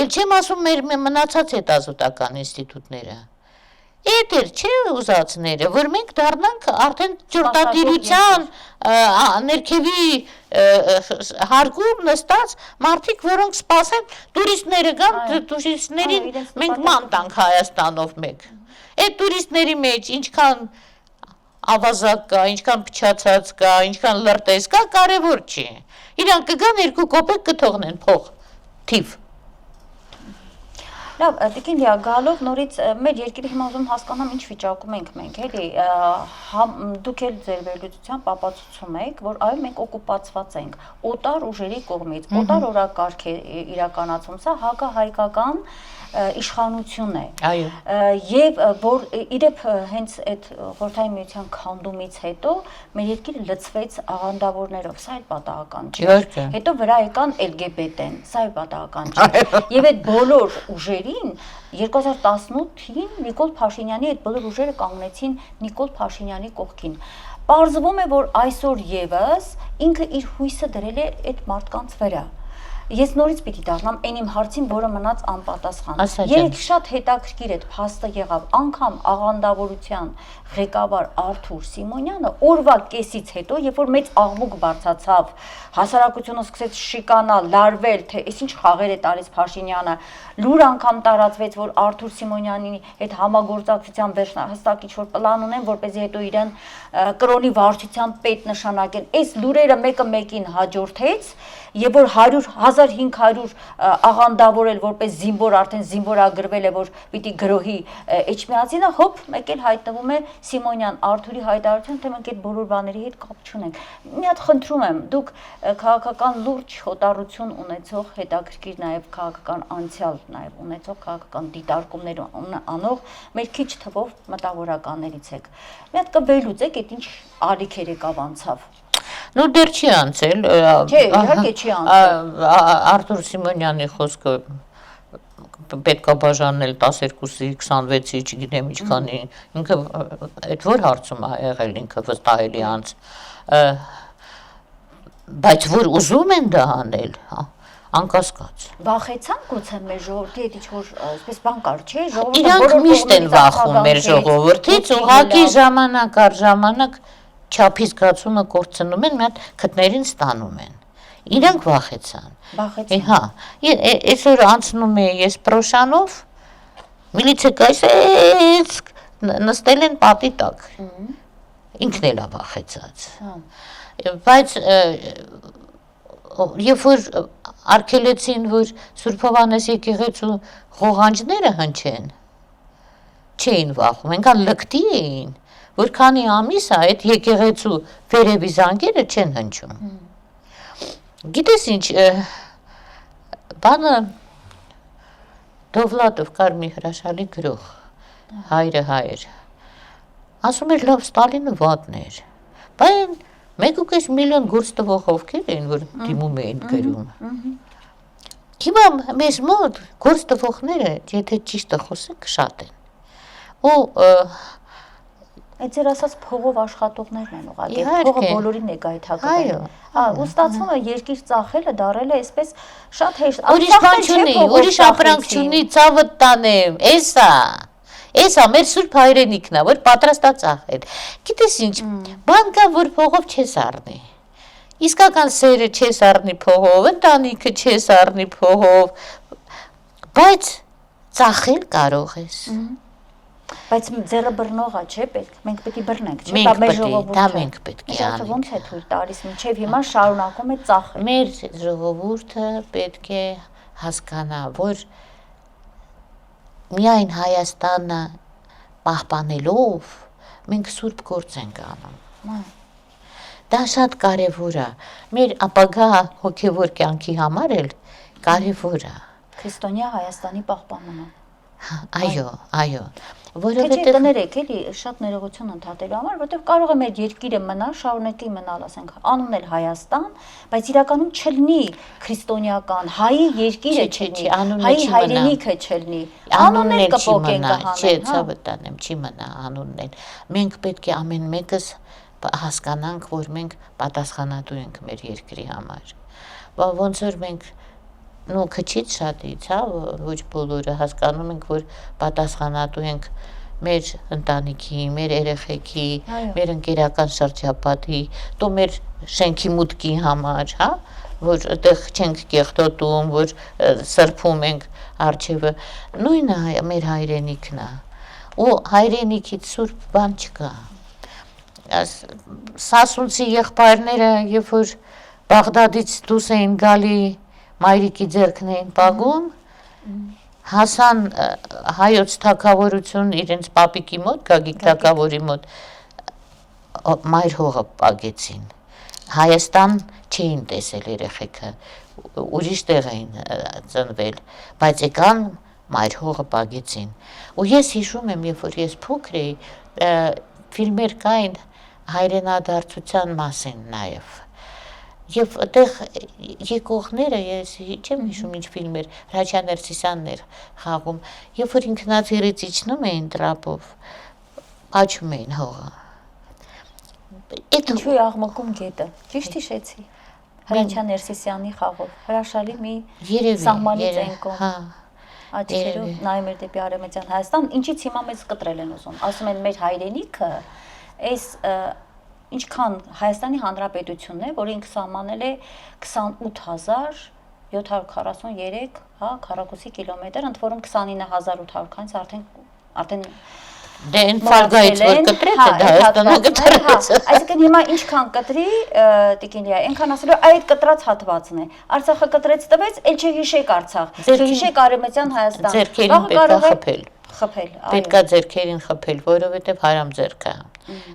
Էլ չեմ ասում մեր մնացած հետազոտական ինստիտուտները։ Էդ էր չէ ուզածները, որ մենք դառնանք արդեն ճարտատիրության ներքևի հարգում նստած մարդիկ, որոնք սպասեն տուրիստները գան, տուրիստներին մենք ման տանք Հայաստանով մեկ։ Այդ տուրիստների մեջ ինչքան ավազակ կա, ինչքան փչացած կա, ինչքան լրտես կա, կարևոր չի։ Իրանք կգան 2 կոպեկ կթողնեն փող, թիվ։ Լավ, Տիկին Լիա, գալով նորից մեր երկիրի հիմա ուզում հասկանամ ինչ վիճակում ենք մենք, էլի, դուք էլ ձեր վերլուծությամբ ապացուցում եք, որ այո մենք օկուպացված ենք օտար ուժերի կողմից, օտար օրակարգ է իրականացում, սա հակահայկական իշխանություն է։ Այո։ Եվ որ իրեւ հենց այդ Խորհրդային Միության քանդումից հետո մեր երկիրը լցվեց աղանդավորներով, սա էլ պատահական չէ։ Հետո վրա եկան LGBT-ն, սա էլ պատահական չէ։ Եվ այդ բոլոր ուժերին 2018-ին Նիկոլ Փաշինյանի այդ բոլոր ուժերը կանգնեցին Նիկոլ Փաշինյանի կողքին։ Պարզվում է, որ այսօր եւս ինքը իր հույսը դրել է այդ մարդկանց վրա։ Ես նորից պիտի դառնամ այն իմ հարցին, որը մնաց անպատասխան։ Ասա ջան։ Երեք շատ հետաքրքիր այդ փաստը եղավ, անգամ աղանդավորության ղեկավար Արթուր Սիմոնյանը օրվա կեսից հետո, երբ որ մեծ աղմուկ բարձրացավ, հասարակությունը սկսեց շիկանալ, լարվել, թե ինչ խաղեր է տալիս Փաշինյանը, լուր անգամ տարածվեց, որ Արթուր Սիմոնյանի հետ համագործակցության վերջնահաստակիչ որ պլան ունեն, որպեսզի հետո իրեն կրոնի վարչության պետ նշանակեն։ Այս լուրերը մեկը մեկին հաջորդեց, եւ որ 1500 աղանդավորել որպես զինվոր արդեն զինվորագրվել է, որ պիտի գրոհի Էջմիածինը, հոп, մեկ էլ հայտնվում է Սիմոնյան Արթուրի հայտարարություն, թե մենք այդ բոլոր բաների հետ կապ չունենք։ Մի հատ խնդրում եմ, դուք քաղաքական լուրջ հոտառություն ունեցող, հետաքրքիր նաեւ քաղաքական անցյալ նաեւ ունեցող քաղաքական դիտարկումներ անող մեր քիչ թվով մտավորականներից եք։ Մի հատ կվելուծեք, այդ ինչ ալիքեր եկավ անցավ։ Ну դեռ չի անցել։ Չէ, իհարկե չի անցել։ Արթուր Սիմոնյանի խոսքը պետք է բաժանել 12-ի, 26-ի, չգիտեմ ինչքանի, ինքը այդ որ հարցում է եղել ինքը վստահելի անց, բայց որ ուզում են դա անել, անկասկած։ Վախեցան գուցե մեր ժողովրդի հետ ինչ-որ այսպես բան կար, չէ՞, ժողովուրդը Իրանք միշտ են վախում մեր ժողովրդից, ուղղակի ժամանակ առ ժամանակ չափի զգացումը կորցնում են, մի հատ քթներին ստանում են։ Իրանք վախեցան։ Վախեցան։ Հա, այսօր անցնում է ես Պրոշանով, միլիցեքայից նստել են պատի տակ։ Ինքն էլ է վախեցած։ Բայց երբ որ արգելեցին, որ Սուրբ Հովհաննես եկեղեցու ղողանջները հնչեն, չէին վախում, այնքան լկտի էին, որ քանի ամիս է այդ եկեղեցու վերևի զանգերը չեն հնչում։ Գիտես ինչ, բանը Դովլատով կար մի հրաշալի գրող, հայրը հայր, ասում էր լավ Ստալինը վատն էր, բայց 1.5 միլիոն գործ տվող ովքեր էին, որ դիմում էին գրում։ Հիմա մեզ մոտ գործ տվողները, եթե ճիշտը խոսենք, շատ են։ Ու այդ ձեր ասած փողով աշխատողներն են ուղղակի, Իհարկե։ փողը բոլորին է գայթակղել։ Այո, Ու ստացվում է երկիր ծախելը դարել է այսպես շատ հեշտ։ ուրիշ բան չունի, ուրիշ ապրանք չունի, ծավը տանեմ, էսա մեր սուրբ հայրենիքն է, որ պատրաստ է ծախել։ Գիտես ինչ, բան կա, որ փողով չես առնի։ Իսկական սերը չես առնի փողով, ընտանիքը չես առնի փողով, բայց ծախել կարող ես։ Բայց ձեռը բռնողա, չէ՞, պետք։ Մենք պետք է բռնենք, չէ՞, Մենք մեր պետք է, ժողովուրդը։ դա մենք պետք է Ժողովուրդը անենք։ ոնց է թույլ տալիս, մինչև հիմա շարունակում է ծախել։ Մեր ժողովուրդը պետք է հասկանա, որ միայն Հայաստանը պահպանելով մենք սուրբ գործ ենք անում։ Դա շատ կարևոր է։ Մեր ապագա հոգևոր կյանքի համար էլ կարևոր է։ Քրիստոնյա Հայաստանի պահպանումը։ Այո, այո։ Թե չէ Որովհետև կներեք էլի շատ ներողություն ընդհատելու համար, որովհետև կարող է մեր երկիրը մնալ, շարունակի մնալ, ասենք, անունել Հայաստան, բայց իրականում չլինի քրիստոնեական, հայի երկիրը չլինի, հայի հայրենիքը չլինի։ Անունն էլ կփոքեն կհանեն, չէ, ցավը տանեմ, չի մնա անունն էլ։ Մենք պետք է ամեն մեկս հասկանանք, որ մենք պատասխանատու ենք մեր երկրի համար։ Ոնց որ մենք քչից շատից, հա, ոչ բոլորը հասկանում ենք, որ պատասխանատու ենք մեր ընտանիքի, մեր երեխեքի, մեր ընկերական շրջապատի, դու մեր շենքի մուտքի համար, հա, որ այդտեղ չենք կեղտոտում, որ սրբում ենք արջևը, նույնը մեր հայրենիքն է, ու հայրենիքից սուրբ բան չկա։ Սասունցի եղբայրները, երբ որ Բաղդադից դուրս էին գալի, մայրիկի ձեռքն էին պագում, հասան հայոց թագավորություն իրենց պապիկի մոտ, Գագիկ թագավորի մոտ, մայր հողը պագեցին, Հայաստան չէին տեսել երեխեքը, ուրիշ տեղ էին ծնվել, բայց եկան մայր հողը պագեցին, ու ես հիշում եմ, երբ որ ես փոքր էի, ֆիլմեր կային հայրենադարձության մասին նաև, Եվ այդեղ եկողները, ես չեմ հիշում ինչ ֆիլմեր, Հրաչյա Ներսիսյանն էր խաղում, երբ որ ինքնաթիռից իջնում էին տրապով, աչում էին հողը։ Ինչու է աղմկում գետը, ճիշտ հիշեցի։ Հրաչյա Ներսիսյանի խաղով, հրաշալի մի Երևի, սահմանից են կողմ, հա, աչքերով նայում էր դեպի Արևմտյան Հայաստան, ինչից հիմա մեզ կտրել են ուզում, ասում են մեր հայրենիքը, այս ինչքան Հայաստանի Հանրապետությունն է, որը ինքը սահմանել է 28743 քառակուսի կիլոմետր, ընդ որում 29800-ից արդեն Դե այն ֆարգայից որ կտրեց է, դա Հայաստանը կտրեց։ Այսինքն հիմա ինչքան կտրի Տիկին Լիա, այնքան ասելու այդ կտրած հատվածն է։ Արցախը կտրեց տվեց, էլ չհիշեք Արցախ, չհիշեք Արևմտյան Հայաստան։ Ձերքերին պետք է խփել։ Խփել, այո։ Պետք է ձերքերին խփել, որովհետև հարամ ձերք է։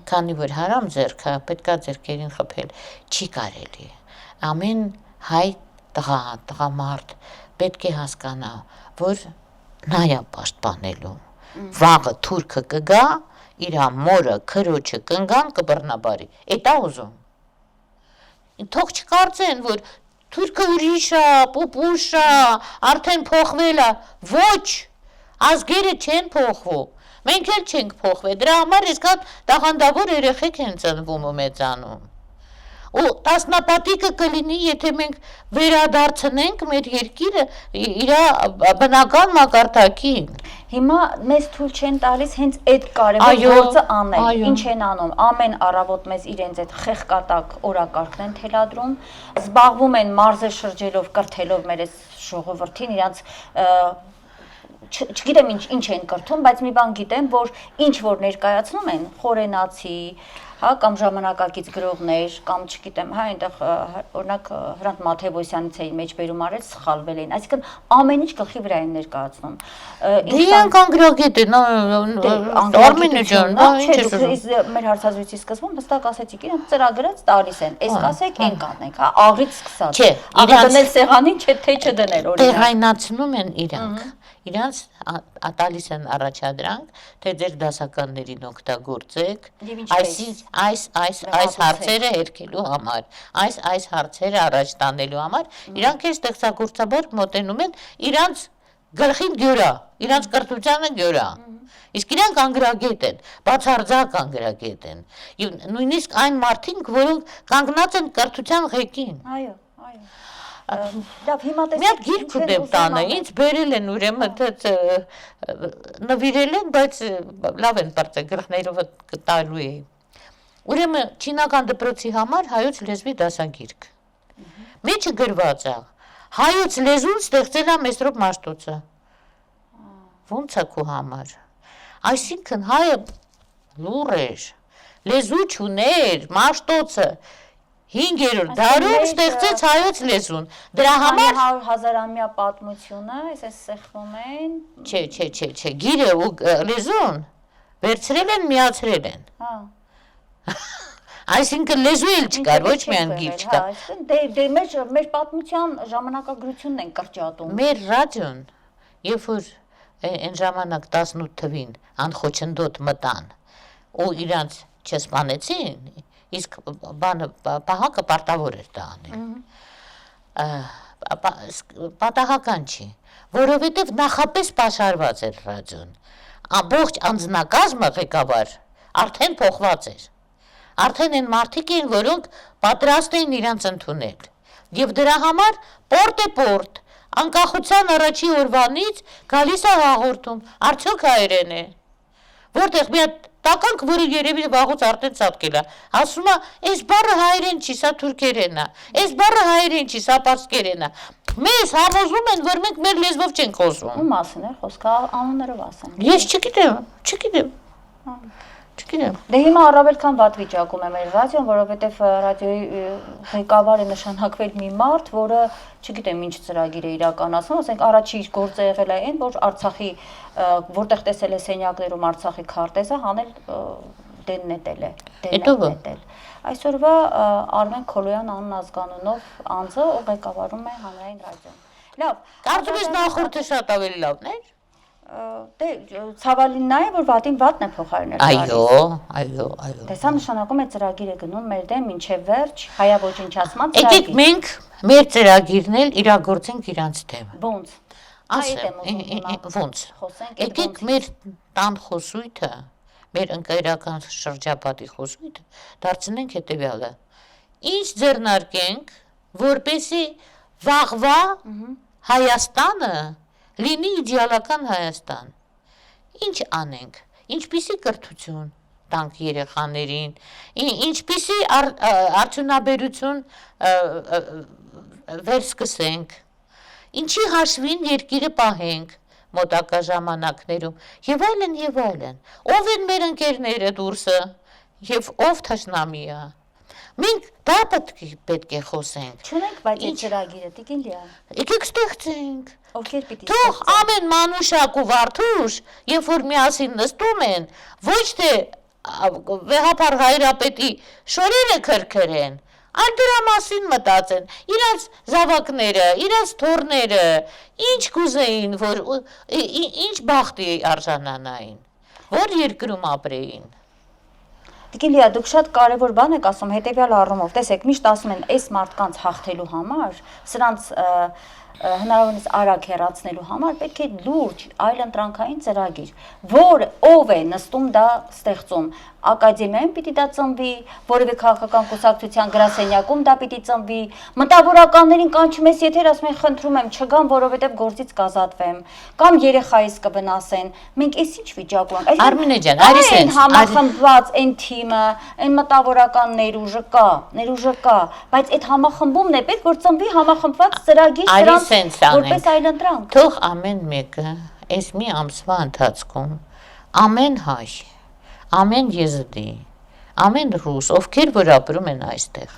Քանի որ հարամ ձերք է, պետք է ձերքերին խփել։ Չի կարելի։ Ամեն հայ տղամարդ պետք է հասկանա, որ նա է պաշտպանելու։ Վաղը թուրքը կգա, իր մորը, քրոջը կընկան կբռնաբարի։ Էտա ուզում։ Թող չկարծեն, որ թուրքը ուրիշ է, պուպուշ է, արդեն փոխվել է։ Ոչ, ազգերը չեն փոխվում։ Մենք էլ չենք փոխվել։ Դրա համար այսքան տաղանդավոր երեխեք են ծնվում ու մեծանում։ Ու տասնապատիկը կլինի, եթե մենք վերադարձնենք մեր երկիրը իր բնական մակարդակին։ Հիմա մեզ թույլ չեն տալիս հենց այդ կարևոր գործը անել։ Ինչ են անում։ Ամեն առավոտ մեզ իրենց այդ խեղկատակ օրակարգն են թելադրում, զբաղվում են մարզեր շրջելով, կրթելով մեր այս ժողովրդին, իրանց չգիտեմ ինչ են կրթում, բայց մի բան գիտեմ, որ ինչ որ ներկայացնում են խորենացի, կամ ժամանակակից գրողներ, կամ չգիտեմ, այնտեղ օրինակ Հրանտ Մաթեւոսյանից էի մեջբերում արել, սխալվել էին, այսինքն ամեն ինչ գլխի վրա են ներկայացնում։ Դրանք անգրագետ են, Արմենը ջան, դա ինչ է ուզում։ Մեր հարցազրույցի սկզբում հստակ ասեցիք, իրանք ծրագրած տալիս են, այս կասեք, այն կանենք, աղից սկսած։ Աղը դնել սեղանին, թե չդնել օրինակ։ Տեղայնացնում են իրանց տալիս են առաջադրանք, թե ձեր դասականներին օգտագործեք այս հարցերը հերքելու համար, այս հարցերը առաջ տանելու համար, իրանք է ստեղծագործաբար մոտենում են իրանց գլխին գյուրա, իրանց կրթությանը գյուրա, իսկ իրանք անգրագետ են, բացարձակ անգրագետ են, նույնիսկ այն մարդիկ, որոնք կանգնած են կրթության ղեկին։ Այո, այո։ Լավ, հիմա տեսեք, մի հատ գիրք ուտեմ տանը, ինձ բերել են ուրեմն նվիրել են, բայց լավ են բարձր գլխներով տալու էի։ Ուրեմն չինական դպրոցի համար հայոց լեզվի դասագիրք։ Մեջը գրված է. հայոց լեզուն ստեղծել է Մեսրոպ Մաշտոցը։ Ոնց է քո համար։ Այսինքն հայը լուռ էր, լեզու չուներ, Մաշտոցը 5-րդ դարում ստեղծեց հայոց լեզուն։ Դրա համար 100,000-ամյա պատմությունը, այսպես սեղմում են։ Չէ, գիրը ու լեզուն վերցրել են, միացրել են։ Հա։ Այսինքն լեզու էլ չկար, ոչ միայն գիր չկար։ Դե մեր պատմության ժամանակագրությունն են կրճատում։ Մեր ռադիոն, երբ որ այն ժամանակ 18 թվին անխոչնդոտ մտան ու իրանց չսպանեցին, իսկ պահակը պարտավոր էր դա անել։ Պատահական չի, որովհետև նախապես պաշարված էր ռադիոն։ Ամբողջ անձնակազմը ղեկավար արդեն փոխված էր։ Արդեն այն մարդիկ էին, որոնք պատրաստ էին իրանց ընդունել։ Եվ դրա համար պորտ անկախության առաջի օրվանից գալիս է հաղորդում, արդյոք հայերեն է։ Որտեղ մի հատ տականք, որը երևի վաղուց արդեն ծածկել է, ասում է, այս բառը հայերեն չի, սա թուրքերեն է, այս բառը հայերեն չի, սա պարսկերեն է։ Մեզ համոզում են, որ մենք մեր լեզվով չենք խոսում։ Ում մասին է խոսքը, անուններով ասենք։ Ես չգիտեմ։ Դե հիմա առավել քան վատ վիճակում է մեր ռադիոն, որովհետև ռադիոյի ղեկավար է նշանակվել մի մարդ, որը չգիտեմ ինչ ծրագիր է իրականացնում, ասենք առաջի իր գործը եղել է այն, որ Արցախի որտեղ տեսել է սենյակներում Արցախի քարտեզը հանել դեննետել է, դեննետել։ Այսօրվա Արմեն Քոլոյան անուն ազգանունով անձը, ով ղեկավարում է հանրային ռադիոն։ Լավ, կարծում ես նախորդը շատ ավելի լավն էր։ Դե ցավալին նա է, որ վատին վատն է փոխարինել։ Այո։ Դե սա նշանակում է ծրագիր է գնում մեր դեմ մինչև վերջ հայավոչնչացման ծրագիր։ Եկեք մենք մեր ծրագիրն էլ իրագործենք իրանց դեմ։ Ոնց։ Ոնց։ Եկեք մեր տան խոսույթը, մեր ընկերական շրջապատի խոսույթը դարձնենք հետևյալը։ Ինչ ձեռնարկենք որպեսզի վաղվա Հայաստանը լինի իդեալական Հայաստան։ Ինչ անենք, ինչպիսի կրթություն տանք երեխաներին, ինչպիսի արդյունաբերություն վերսկսենք, ինչի հաշվին երկիրը պահենք մոտակա ժամանակներում, եւ այլն, եւ այլն։ Ով են մեր ընկերները դուրսը, եւ ով թշնամի է։ Մենք դա պետք է խոսենք։ Չունենք, բայց այդ ծրագիրը, Տիկին Լիա։ Եկեք ստեղծենք։ Ովքեր պիտի Թող ամեն Մանուշակ ու Վարդուշ, երբ որ միասին նստում են, ոչ թե վեհապար Հայրապետի շորերը քրքրեն, այլ դրա մասին մտածեն, իրաց զավակները, իրաց թոռները, ինչ կուզեին, որ ինչ բախտի արժանանային, որ երկրում ապրեին։ Տիկին Լիա, դուք շատ կարևոր բան եք ասում հետևյալ առումով, տեսեք, միշտ ասում են, այս մարդկանց հաղթելու համար, սրանց հնարավորինս արագ հեռացնելու համար պետք է լուրջ այլընտրանքային ծրագիր, որ ով է նստում դա ստեղծում, ակադեմիայում պիտի դա ծնվի, որևէ քաղաքական կուսակցության գրասենյակում դա պիտի ծնվի, մտավորականներին կանչում ես եթեր, ասում են խնդրում եմ չգամ, որովհետև գործից կազատվեմ, կամ երեխայիս կվնասեն, մենք էս ինչ վիճակում ենք, Արմինե ջան, արի սենց, համախմբված այն թիմը, այն մտավորական ներուժը կա, բայց այդ համախմբումն է պետք, որ ծնվի համախմբված ծրագիր սրանց որպես այլընտրանք։ Թող ամեն մեկը այս մի ամսվա ընթացքում ամեն հայ, ամեն եզդի, ամեն ռուս, ովքեր որ ապրում են այստեղ,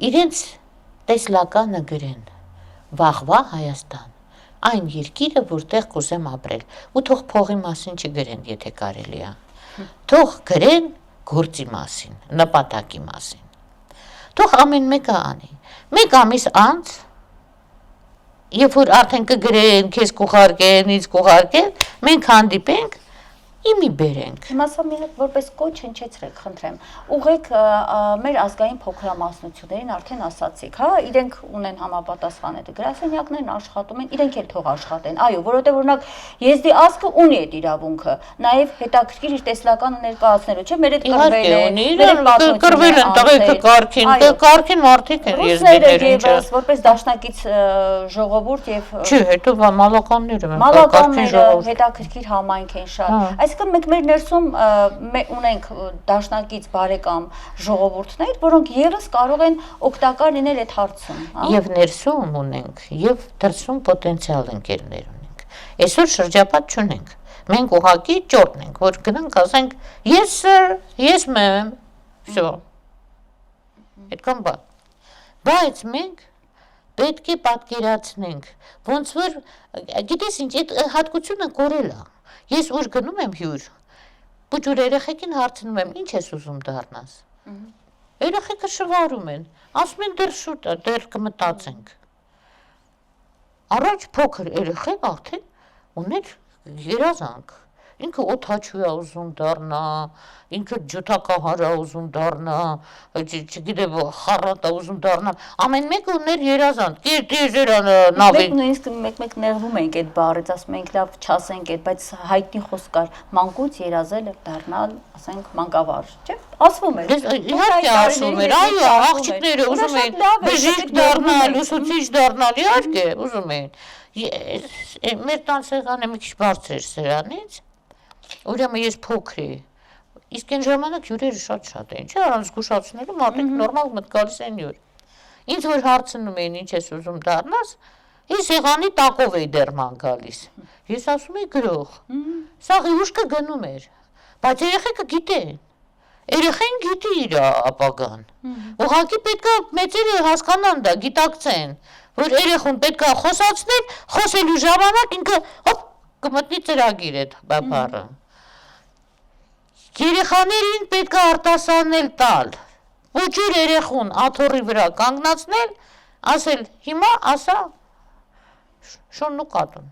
իրենց տեսլականը գրեն վաղվա Հայաստան, այն երկիրը, որտեղ կուզեմ ապրել, ու թող փողի մասին չգրեն, եթե կարելի է, թող գրեն գործի մասին, նպատակի մասին, թող ամեն մեկը անի, մեկ ամիս անց, երբ որ արդեն կգրեն, քեզ կուղարկեն, ինձ կուղարկեն, մենք հանդիպենք, իմի բերենք։ Հիմա սա մի հատ որպես կոչ հնչեցրեք, խնդրեմ։ Ուղղեք մեր ազգային փոքրամասնություններին արդեն ասացիք, հա, իրենք ունեն համապատասխան այդ գրասենյակներն աշխատում են, իրենք էլ թող աշխատեն։ Այո, որովհետև օրինակ եզդի ազգը ունի այդ իրավունքը, նաև հետաքրքիր իր տեսլականը ներկայացնելու, չէ՞, մեր այդ կրվել են տղեկը կարգին մարդիկ են եզդիները, ինչը որպես դաշնակից ժողովուրդ եւ Չի, հետո մալականները հետաքրքիր համայնք են շատ։ Այսինքն մենք մեր ներսում ունենք դաշնակից բարեկամ ժողովուրդներ, որոնք եւս կարող են օգտակար լինել այդ հարցում, հա։ Եվ ներսում ունենք, եւ դրսում պոտենցիալ ընկերներ ունենք։ Այսօր շրջապատ չունենք։ Մենք ուղղակի ճորն ենք, որ գնանք ասենք yes sir, yes ma'am, всё։ Այդքան բան։ Բայց մենք պետք է պատկերացնենք, ոնց որ գիտես ինչ, այդ հատկությունը կորել է։ Ես ուր գնում եմ հյուր, բուջուր երեխեքին հարցնում եմ, ինչ ես ուզում դառնաս։ Երեխեքը շվարում են, ասում են դեռ շուտ է, դեռ կմտածենք։ Առաջ փոքր երեխեն արդեն ուներ երազանք։ Ինքը օդաչու է ուզում դառնա, ինքը ջութակահար է ուզում դառնա, չգիտեմ, խառատ է ուզում դառնա, ամեն մեկը ուներ երազանք, նավին։ Նույնիսկ մեկ նեղվում ենք այդ բառից, ասում ենք լավ չասենք այդ, բայց հայտնի խոսք կար, մանկուց երազել դառնալ, ասենք մանկավարժ, չէ՞, ասվում էր։ Իհարկե ասվում էր, այո, աղջիկները ուզում էին բժիշկ դառնալ, ուսուցիչ դառնալ, իհարկե, ուզում էին։ Մեր տան սեղանը մի քիչ բարձր էր սրանից, ուրեմն ես փոքր էի, իսկ այն ժամանակ հյուրերը շատ էին, չէ՞ առանց զգուշացնելու մարդիկ նորմալ մտ գալիս են հյուր։ Ինձ որ հարցնում էին ինչ ես ուզում դառնաս, ես սեղանի տակով էի դեռ ման գալիս։ Ես ասում էի գրող։ Սա ուշքը գնում էր, բայց երեխեքը գիտեն։ Երեխեն գիտի իր ապագան։ Ուղղակի պետքա մեծերը հասկանան դա, գիտակցեն, որ երեխուն պետքա խոսացնել, խոսելու ժամանակ ինքը հոպ կմտնի ծրագիր այդ բառը։ Երեխաներին պետքա արտասանել տալ, բուջուր երեխուն աթոռի վրա կանգնացնել, ասել հիմա ասա շունն ու կատուն։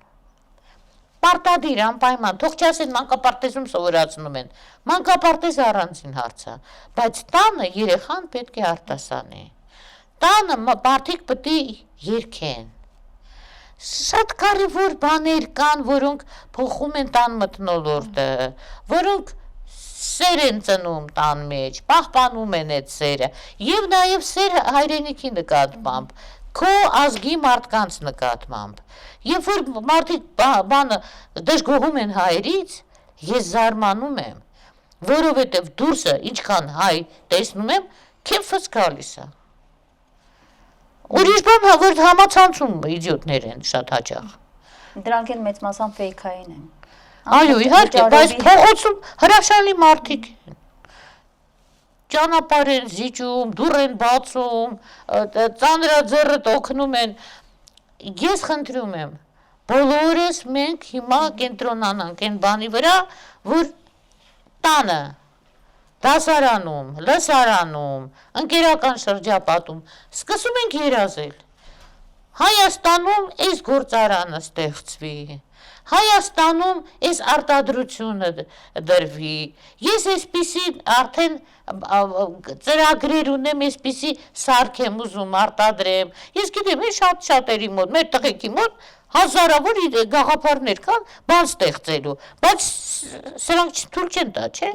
Պարտադիր անպայման, թող չասեն մանկապարտեզում սովորացնում են, մանկապարտեզը առանձին հարց է, բայց տանը երեխան պետք է արտասանի, տանը մարդիկ պետք է երգեն, շատ կարևոր բաներ կան, որոնք փոխում են տան մթնոլորտը, որոնք սեր են ծնում տան մեջ, պահպանում են այդ սերը, եւ նաեւ սեր հայրենիքի նկատմամբ, քո ազգի մարդկանց նկատմամբ։ Երբ որ մարդիկ բանը դժգոհում են հայերից, ես զարմանում եմ, որովհետեւ դուրսը ինչքան հայ տեսնում եմ, քեֆս գալիս է։ Ուրիշ բան որ համացանցում իդիոտներ են շատ հաճախ։ Դրանք էլ մեծ մասամբ ֆեյքային են։ Այո, իհարկե, բայց փողոցում հրաշալի մարդիկ են։ Ճանապարհ են զիջում, դուռ են բացում, ծանրաձեռդ օգնում են։ Ես խնդրում եմ, բոլորս մենք հիմա կենտրոնանանք այն բանի վրա, որ տանը, դասարանում, լսարանում, ընկերական շրջապատում սկսում ենք երազել։ Հայաստանում այս գործարանը ստեղծվի, Հայաստանում այս արտադրությունը դրվի, ես այսպիսի արդեն ծրագրեր ունեմ, այսպիսի սարք եմ ուզում արտադրեմ, ես գիտեմ, շատ շատերի մոտ, մեր տղեկի մոտ հազարավոր գաղափարներ կան բան ստեղծելու, բայց սրանք թույլ չեն տա, չէ։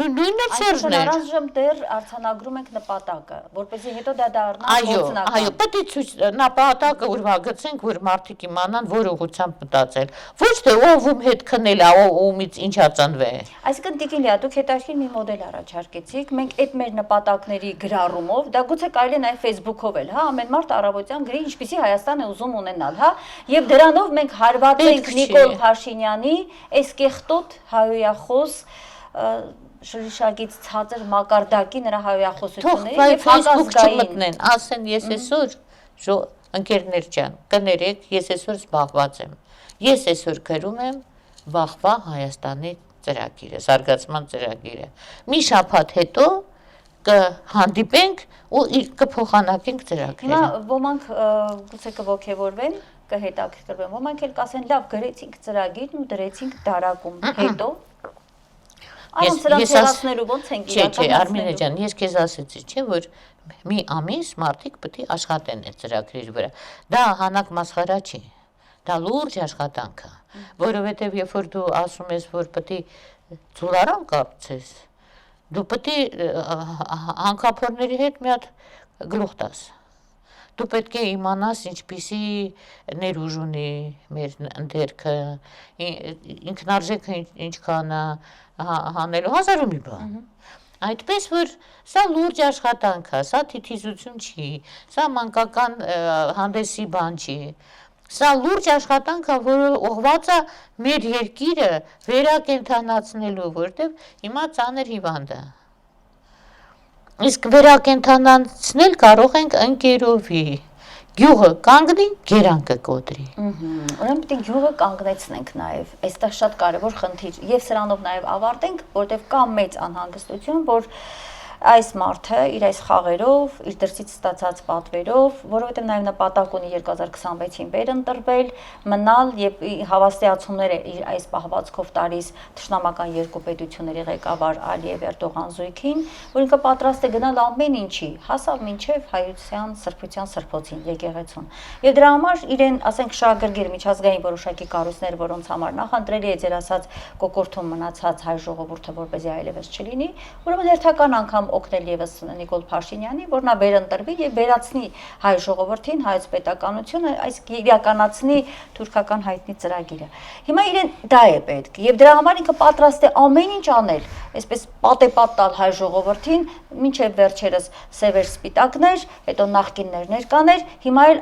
Նույնն էլ Սերժն էր։ Առանձին դեռ արձանագրում ենք նպատակը, որպեսզի հետո դա դառնա գործնական։ Այո, պետք է ցույց նպատակը ուրվագծենք, որ մարդիկ իմանան, որ ուղղությամբ մտածել։ Ոչ թե ով հետ քնել է, ումից ինչա ծնվել։ Այսինքն Տիկին Լիա, դուք հետաքրքիր մի մոդել առաջարկեցիք, մենք այդ մեր նպատակների գրառումով, դա գուցե կարելի է նաև Facebook-ով էլ, հա, ամեն մարդ առավոտյան գրի, ինչպեսի Հայաստան է ուզում ունենալ, հա, եւ դրանով մենք հարվածենք Նիկոլ Փաշինյանի այս կեղտոտ հայոյախոս շրշագից ցածր մակարդակի նրա հայոյախոսությունների եւ Facebook չմտնեն, ասեն ես այսօր ընկերներ ջան, կներեք, ես այսօր զբաղված եմ։ Ես այսօր գրում եմ վաղվա Հայաստանի ծրագիրը, զարգացման ծրագիրը։ Մի շաբաթ հետո կհանդիպենք ու կփոխանակենք ծրագրերը։ Հիմա ոմանք գուցե կողքեվորվեն, կհետաքրքրվեն, ոմանք էլ կասեն լավ, գրեցինք ծրագիրն ու դրեցինք դարակում, հետո Այո, սրանք հեռացնելու ոնց ենք իրականացնելու։ Չէ, Արմինե ջան, ես քեզ ասեցի, չէ, որ մի ամիս մարդիկ պետք է աշխատեն այդ ծրագրերի վրա։ Դա հանակ մասխարա չի։ Դա լուրջ աշխատանք է, որովհետև երբ որ դու ասում ես, որ պետք է ծուլարան կառուցես, դու պետք է հանքափորների հետ մի հատ գլուխ տաս։ Դու պետք է իմանաս ինչպիսի ներուժ ունի մեր ընդերքը, ինքնարժեքը ինչքան է հանելու, հազար ու մի բան։ Այդպես որ սա լուրջ աշխատանք է, սա թիթիզություն չի, սա մանկական հանդեսի բան չի։ Սա լուրջ աշխատանք է, որը ուղղված է մեր երկիրը վերակենդանացնելու, որտեղ հիմա ծանր հիվանդ է։ Իսկ վերակենդանացնել կարող ենք ընկերովի, գյուղը կանգնի, գերանքը կոտրի։ Ուրեմն պետք է գյուղը կանգնեցնենք նաև, այստեղ շատ կարևոր խնդիր, եւ սրանով նաև ավարտենք, որտեղ կա մեծ անհանգստություն, որ այս մարդը իր այս խաղերով, իր դրսից ստացած պատվերով, որովհետև նաև նպատակ ունի 2026-ին վերընտրվել, մնալ եւ հավաստիացումները իր այս պահվածքով տալիս թշնամական երկու պետությունների ղեկավար Ալիև Էրդողան զույգին, որ ինքը պատրաստ է գնալ ամեն ինչի, հասավ մինչև հայության, սրբության սրբոցին, եկեղեցուն։ Եվ դրա համար իրեն, ասենք, շահագրգիռ միջազգային որոշակի կառույցներ, որոնց համար նախընտրելի է ձեր ասած կոկորթում մնացած հայ ժողովուրդը, որպեսզի այլևս չլինի, ուրեմն հերթական անգամ օգնել եւս Նիկոլ Փաշինյանի, որ նա վերընտրվի եւ վերացնի հայ ժողովրդին, հայոց պետականությունը, այս իրականացնի թուրքական հայտնի ծրագիրը։ Հիմա իրեն դա է պետք եւ դրա համար ինքը պատրաստ է ամեն ինչ անել, այսպես պատեպատ տալ հայ ժողովրդին, մինչեւ վերջերս սևեր սպիտակներ, հետո նախկիններ ներկաներ, հիմա էլ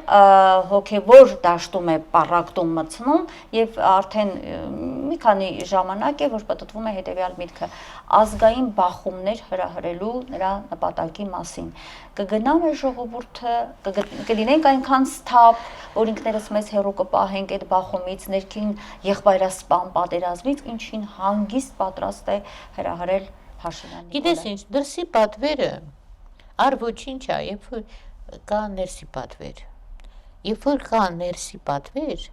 հոգեվոր դաշտում է պարակտում մցնում եւ արդեն մի քանի ժամանակ է, որ պատտվում է հետեւյալ միտքը ազգային բախումներ հրահրելու նրա նպատակի մասին։ Կգնա մեր ժողովուրդը, կլինենք այնքան սթափ, որ ինքներս մեզ հեռու կպահենք այդ բախումից, ներքին եղբայրասպան պատերազմից, ինչին հանգիստ պատրաստ է հրահրել Փաշինյանը։ Գիտես ինչ, դրսի պատվերը առ ոչինչ է, երբ որ կա ներսի պատվեր։ Երբ որ կա ներսի պատվեր,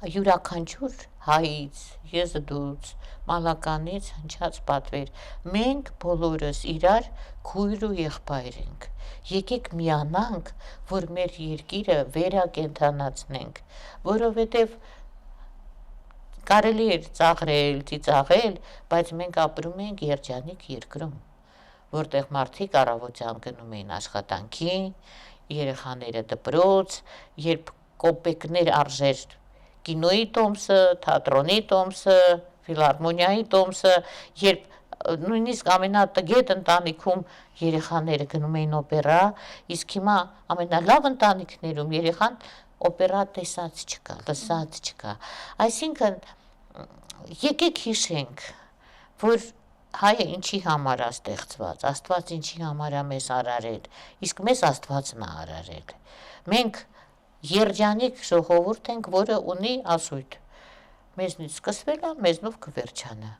յուրաքանչյուր հայից, եզդուց, մալականից հնչած պատվեր, մենք բոլորս իրար քույր ու եղբայր ենք, եկեք միանանք, որ մեր երկիրը վերակենդանացնենք, որովհետև կարելի էր ծաղրել, ծիծաղել, բայց մենք ապրում ենք երջանիկ երկրում, որտեղ մարդիկ առավոտյան գնում էին աշխատանքի, երեխաները դպրոց, երբ կոպեկներ արժեր կինոյի տոմսը, թատրոնի տոմսը, ֆիլհարմոնիայի տոմսը, երբ նույնիսկ ամենատգետ ընտանիքում երեխաները գնում էին օպերա, իսկ հիմա ամենալավ ընտանիքներում երեխան օպերա տեսած չկա, լսած չկա։ Այսինքն եկեք հիշենք, որ հայը ինչի համար է ստեղծված, Աստված ինչի համար է մեզ արարել, իսկ մեզ Աստվածն է արարել։ Մենք երջանիկ ժողովուրդ ենք, որը ունի ասույթ։ Մեզնից սկսվել է, մեզնով կվերջանա։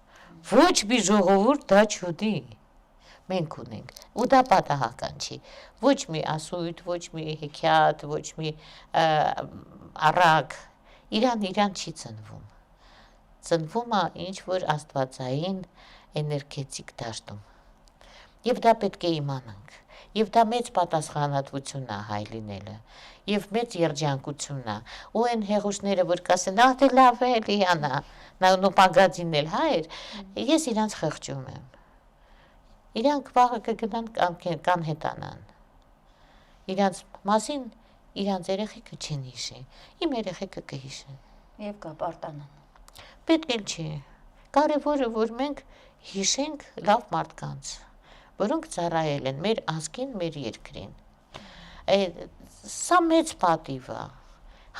Ոչ մի ժողովուրդ դա չունի։ Մենք ունենք, ու դա պատահական չի։ Ոչ մի ասույթ, ոչ մի հեքիաթ, ոչ մի առակ իրան չի ծնվում։ Ծնվում է ինչ-որ աստվածային էներգետիկ դաշտում։ Եվ դա պետք է իմանանք։ Եվ դա մեծ պատասխանատվություն է հայ լինելը, եւ մեծ երջանկություն է։ Ու այն հեղուշները, որ կասեն, դե լավ է, լիանա, նո մագազինն էլ հայր, ես իրանց խղճում եմ։ Իրանք վաղը կգնան կանհետանան։ Իրանց մասին իրանց երեխեքը չեն հիշի, իմ երեխեքը կհիշեն։ Եվ կապարտանան։ Պետք էլ չի։ Կարևորը, որ մենք հիշենք լավ մարդկանց, որոնք ծառայել են մեր ազգին, մեր երկրին։ Սա մեծ պատիվ է։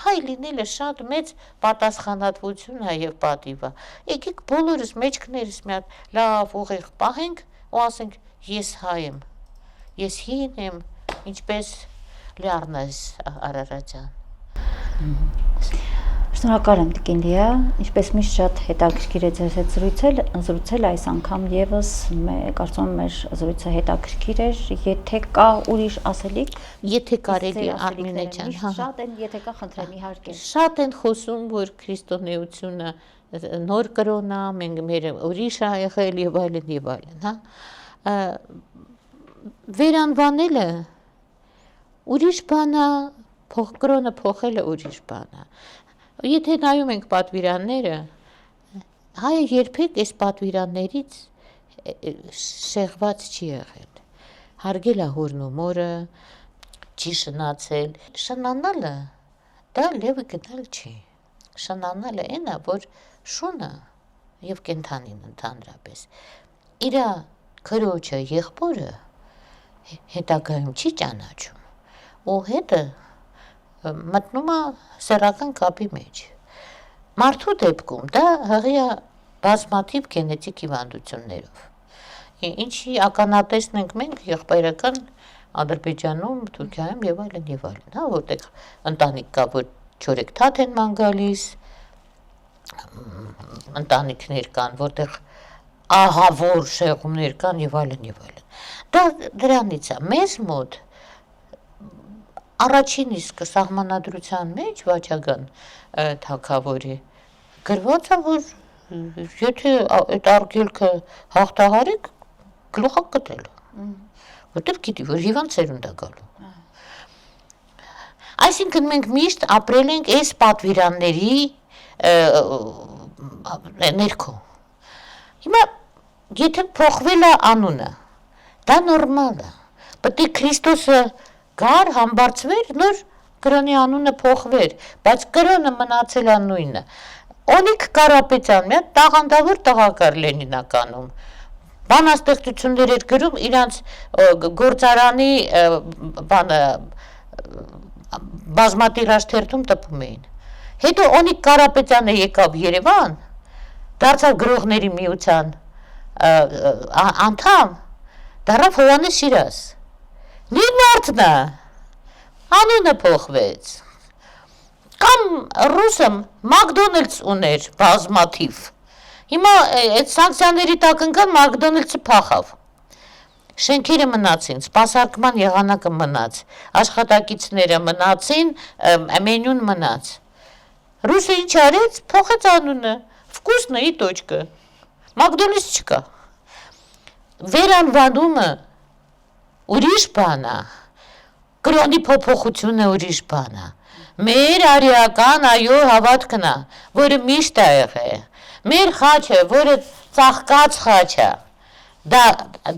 Հայ լինելը շատ մեծ պատասխանատվություն է եւ պատիվ է։ Եկեք բոլորս մեջքներս մի հատ լավ ուղիղ պահենք ու ասենք ես հայ եմ, ես հին եմ, ինչպես Լիառնաս Արարատյան։ Շնորհակալ եմ Տիկին Լիա, ինչպես միշտ շատ հետաքրքիր է ձեզ հետ զրուցել այս անգամ եւս կարծում եմ մեր զրույցը հետաքրքիր էր, եթե կա ուրիշ ասելիք, եթե կարելի է Արմինե ջան, շատ են, եթե կա խնդրեմ իհարկե։ Շատ են խոսում, որ քրիստոնեությունը նոր կրոն է, մենք մեր ուրիշ է եղել եւ այլն, հա։ Վերանվանելը ուրիշ բան է, կրոնը փոխելը ուրիշ բան է։ Եթե նայում ենք պատվիրանները, հայը երբեք այս պատվիրաններից շեղված չի եղել։ Հարգել է հորն ու մորը, չի շնացել։ Շնանալը դա լեւը գնալ չի։ Շնանալը այն է, որ շունը եւ կենթանին ընդհանրապես իր քրոջը, եղբորը հետագայում չի ճանաչում։ Ու հետը մտնում է սեռական կապի մեջ։ Մարդու դեպքում դա հղի է բազմաթիվ գենետիկ հիվանդություններով։ Ինչի ականատեսն ենք մենք եղբայրական Ադրբեջանում, Թուրքիայում եւ այլն, հա, որտեղ ընտանիք կա, որ չորեքթաթ են ման գալիս, ընտանիքներ կան, որտեղ ահավոր շեղումներ կան եւ այլն։ Դա դրանից է մեզ մոտ առաջին իսկ սահմանադրության մեջ վաճական թագավորի գրված է, որ եթե այդ արգելքը հաղթահարեք, գլուխակ կտելու, որտեղ գիտի, որ հիվանդ սերունդ է գալու։ Այսինքն մենք միշտ ապրել ենք այս պատվիրանների ներքո։ Հիմա եթե փոխվել է անունը, դա նորմալ է, պետք է Քրիստոսը գար, համբարձվեր, նոր կրոնի անունը փոխվեր, բայց կրոնը մնացել է նույնը։ Օնիկ Կարապետյան, մի հատ տաղանդավոր տղակար Լենինականում, բանաստեղծություններ էր գրում, իրանց գործարանի բանը բազմատիրաժ թերթում տպում էին։ Հետո Օնիկ Կարապետյանը եկավ Երևան, դարձավ գրողների միության անդամ, դառավ Հովհաննես Շիրազ։ Նույն մարդն է, անունը փոխվեց։ Կամ ռուսը Մակդոնալդս ուներ բազմաթիվ։ Հիմա այդ սանկցիաների տակ ընկան, Մակդոնալդսը փախավ։ Շենքերը մնացին, սպասարկման եղանակը մնաց, աշխատակիցները մնացին, մենյուն մնաց։ Ռուսը ինչ արեց, փոխեց անունը, վկուսնը ի տոճկը, Մակդոնալդս չկա։ Վերանվանումը ուրիշ բան է, կրոնի փոփոխությունը ուրիշ բան է, Մեր արիական այո հավատքն է, որը միշտ է եղել։ Մեր խաչը, որը ծաղկած խաչ է, դա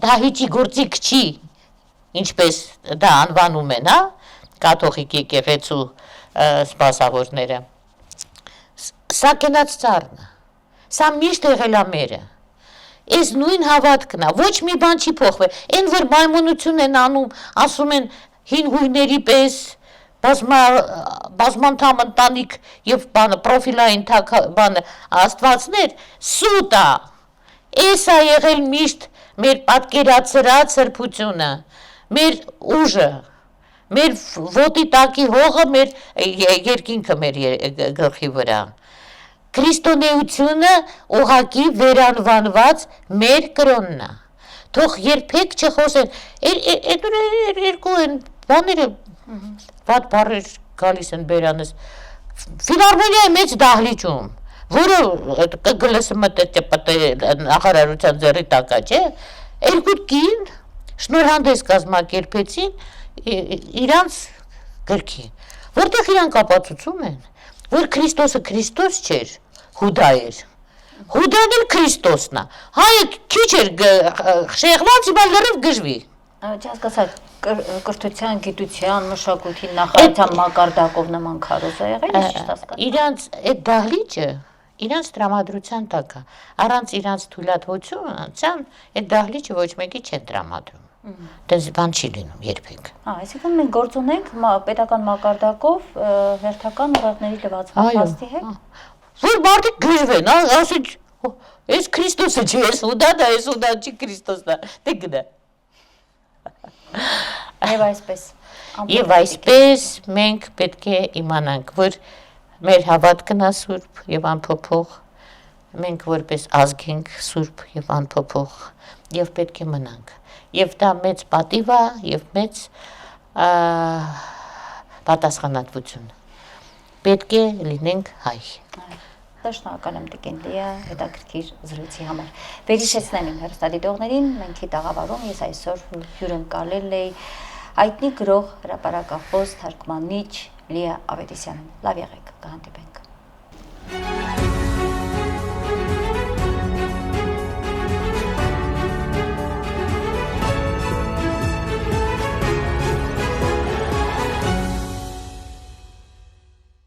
դահիճի գործիք չի, ինչպես դա անվանում են, հա, կաթողիկ եկեղեցու սպասավորները։ Սա կենաց ծառն է, սա միշտ եղել է մերը։ Այս նույն հավատքն է, ոչ մի բան չի փոխվել։ Այն որ մայմունություն են անում, ասում են հին հույների պես բազմանդամ ընտանիք եւ բանը պրոֆիլային բանը աստվածներ, սուտ է։ Էս է եղել միշտ մեր պատկերացրած սրբությունը, մեր ուժը, մեր ոտի տակի հողը, մեր երկինքը մեր գլխի վրա։ Քրիստոնեությունը ուղղակի վերանվանված մեր կրոնն է։ Թող երբեք չխոսեն, երկու են բաները վատ բառեր գալիս են բերանս։ Ֆիլարմոնիայի մեծ դահլիճում, որը ԿԳԼՍՄՏ նախարարության ձեռի տակ է, չէ, երկու կին շնորհանդես կազմակերպեցին իրանց գրքի, որտեղ իրանք ապացուցում են, որ Քրիստոսը Քրիստոս չէր, Հուդա էր։ Հուդան էլ Քրիստոսն է։ Հայը քիչ էր շեղված, հիմա լրիվ գժվի։ Չհասկացա, կրթության, գիտության, մշակույթի նախարարության մակարդակով նման քարոզ է եղել, ես ճիշտ հասկացա։ Իրանց այդ դահլիճը իրանց տրամադրության տակ է։ Առանց իրանց թույլատվության այդ դահլիճը ոչ մեկի չեն տրամադրում։ Դες բան չի լինում երբեք։ Այսինքն մենք գործ ունենք պետական մակարդակով հերթական ուղեղների լվացման փաստի հետ։ Որ մարդիկ գժվեն, ասեն, այս Քրիստոսը չի, այս Հուդան է, այս Հուդան չի Քրիստոսն է, դե գնա։ Եվ այսպես մենք պետք է իմանանք, որ մեր հավատքն է սուրբ եւ անփոփոխ, մենք որպես ազգ ենք սուրբ եւ անփոփոխ եւ պետք է մնանք։ Եվ դա մեծ պատիվ է եւ մեծ պատասխանատվություն։ Պետք է լինենք հայ։ Շնորհակալ եմ Տիկին Լիա հետաքրքիր զրույցի համար։ Վերհիշեցնեմ իմ հեռուստադիտողներին, մենք տաղավարում ես այսօր հյուրընկալել էի հայտնի գրող, հրապարակախոս, թարգմանիչ Լիա Ավետիսյանին։ Լավ եղեք, կհանդիպենք։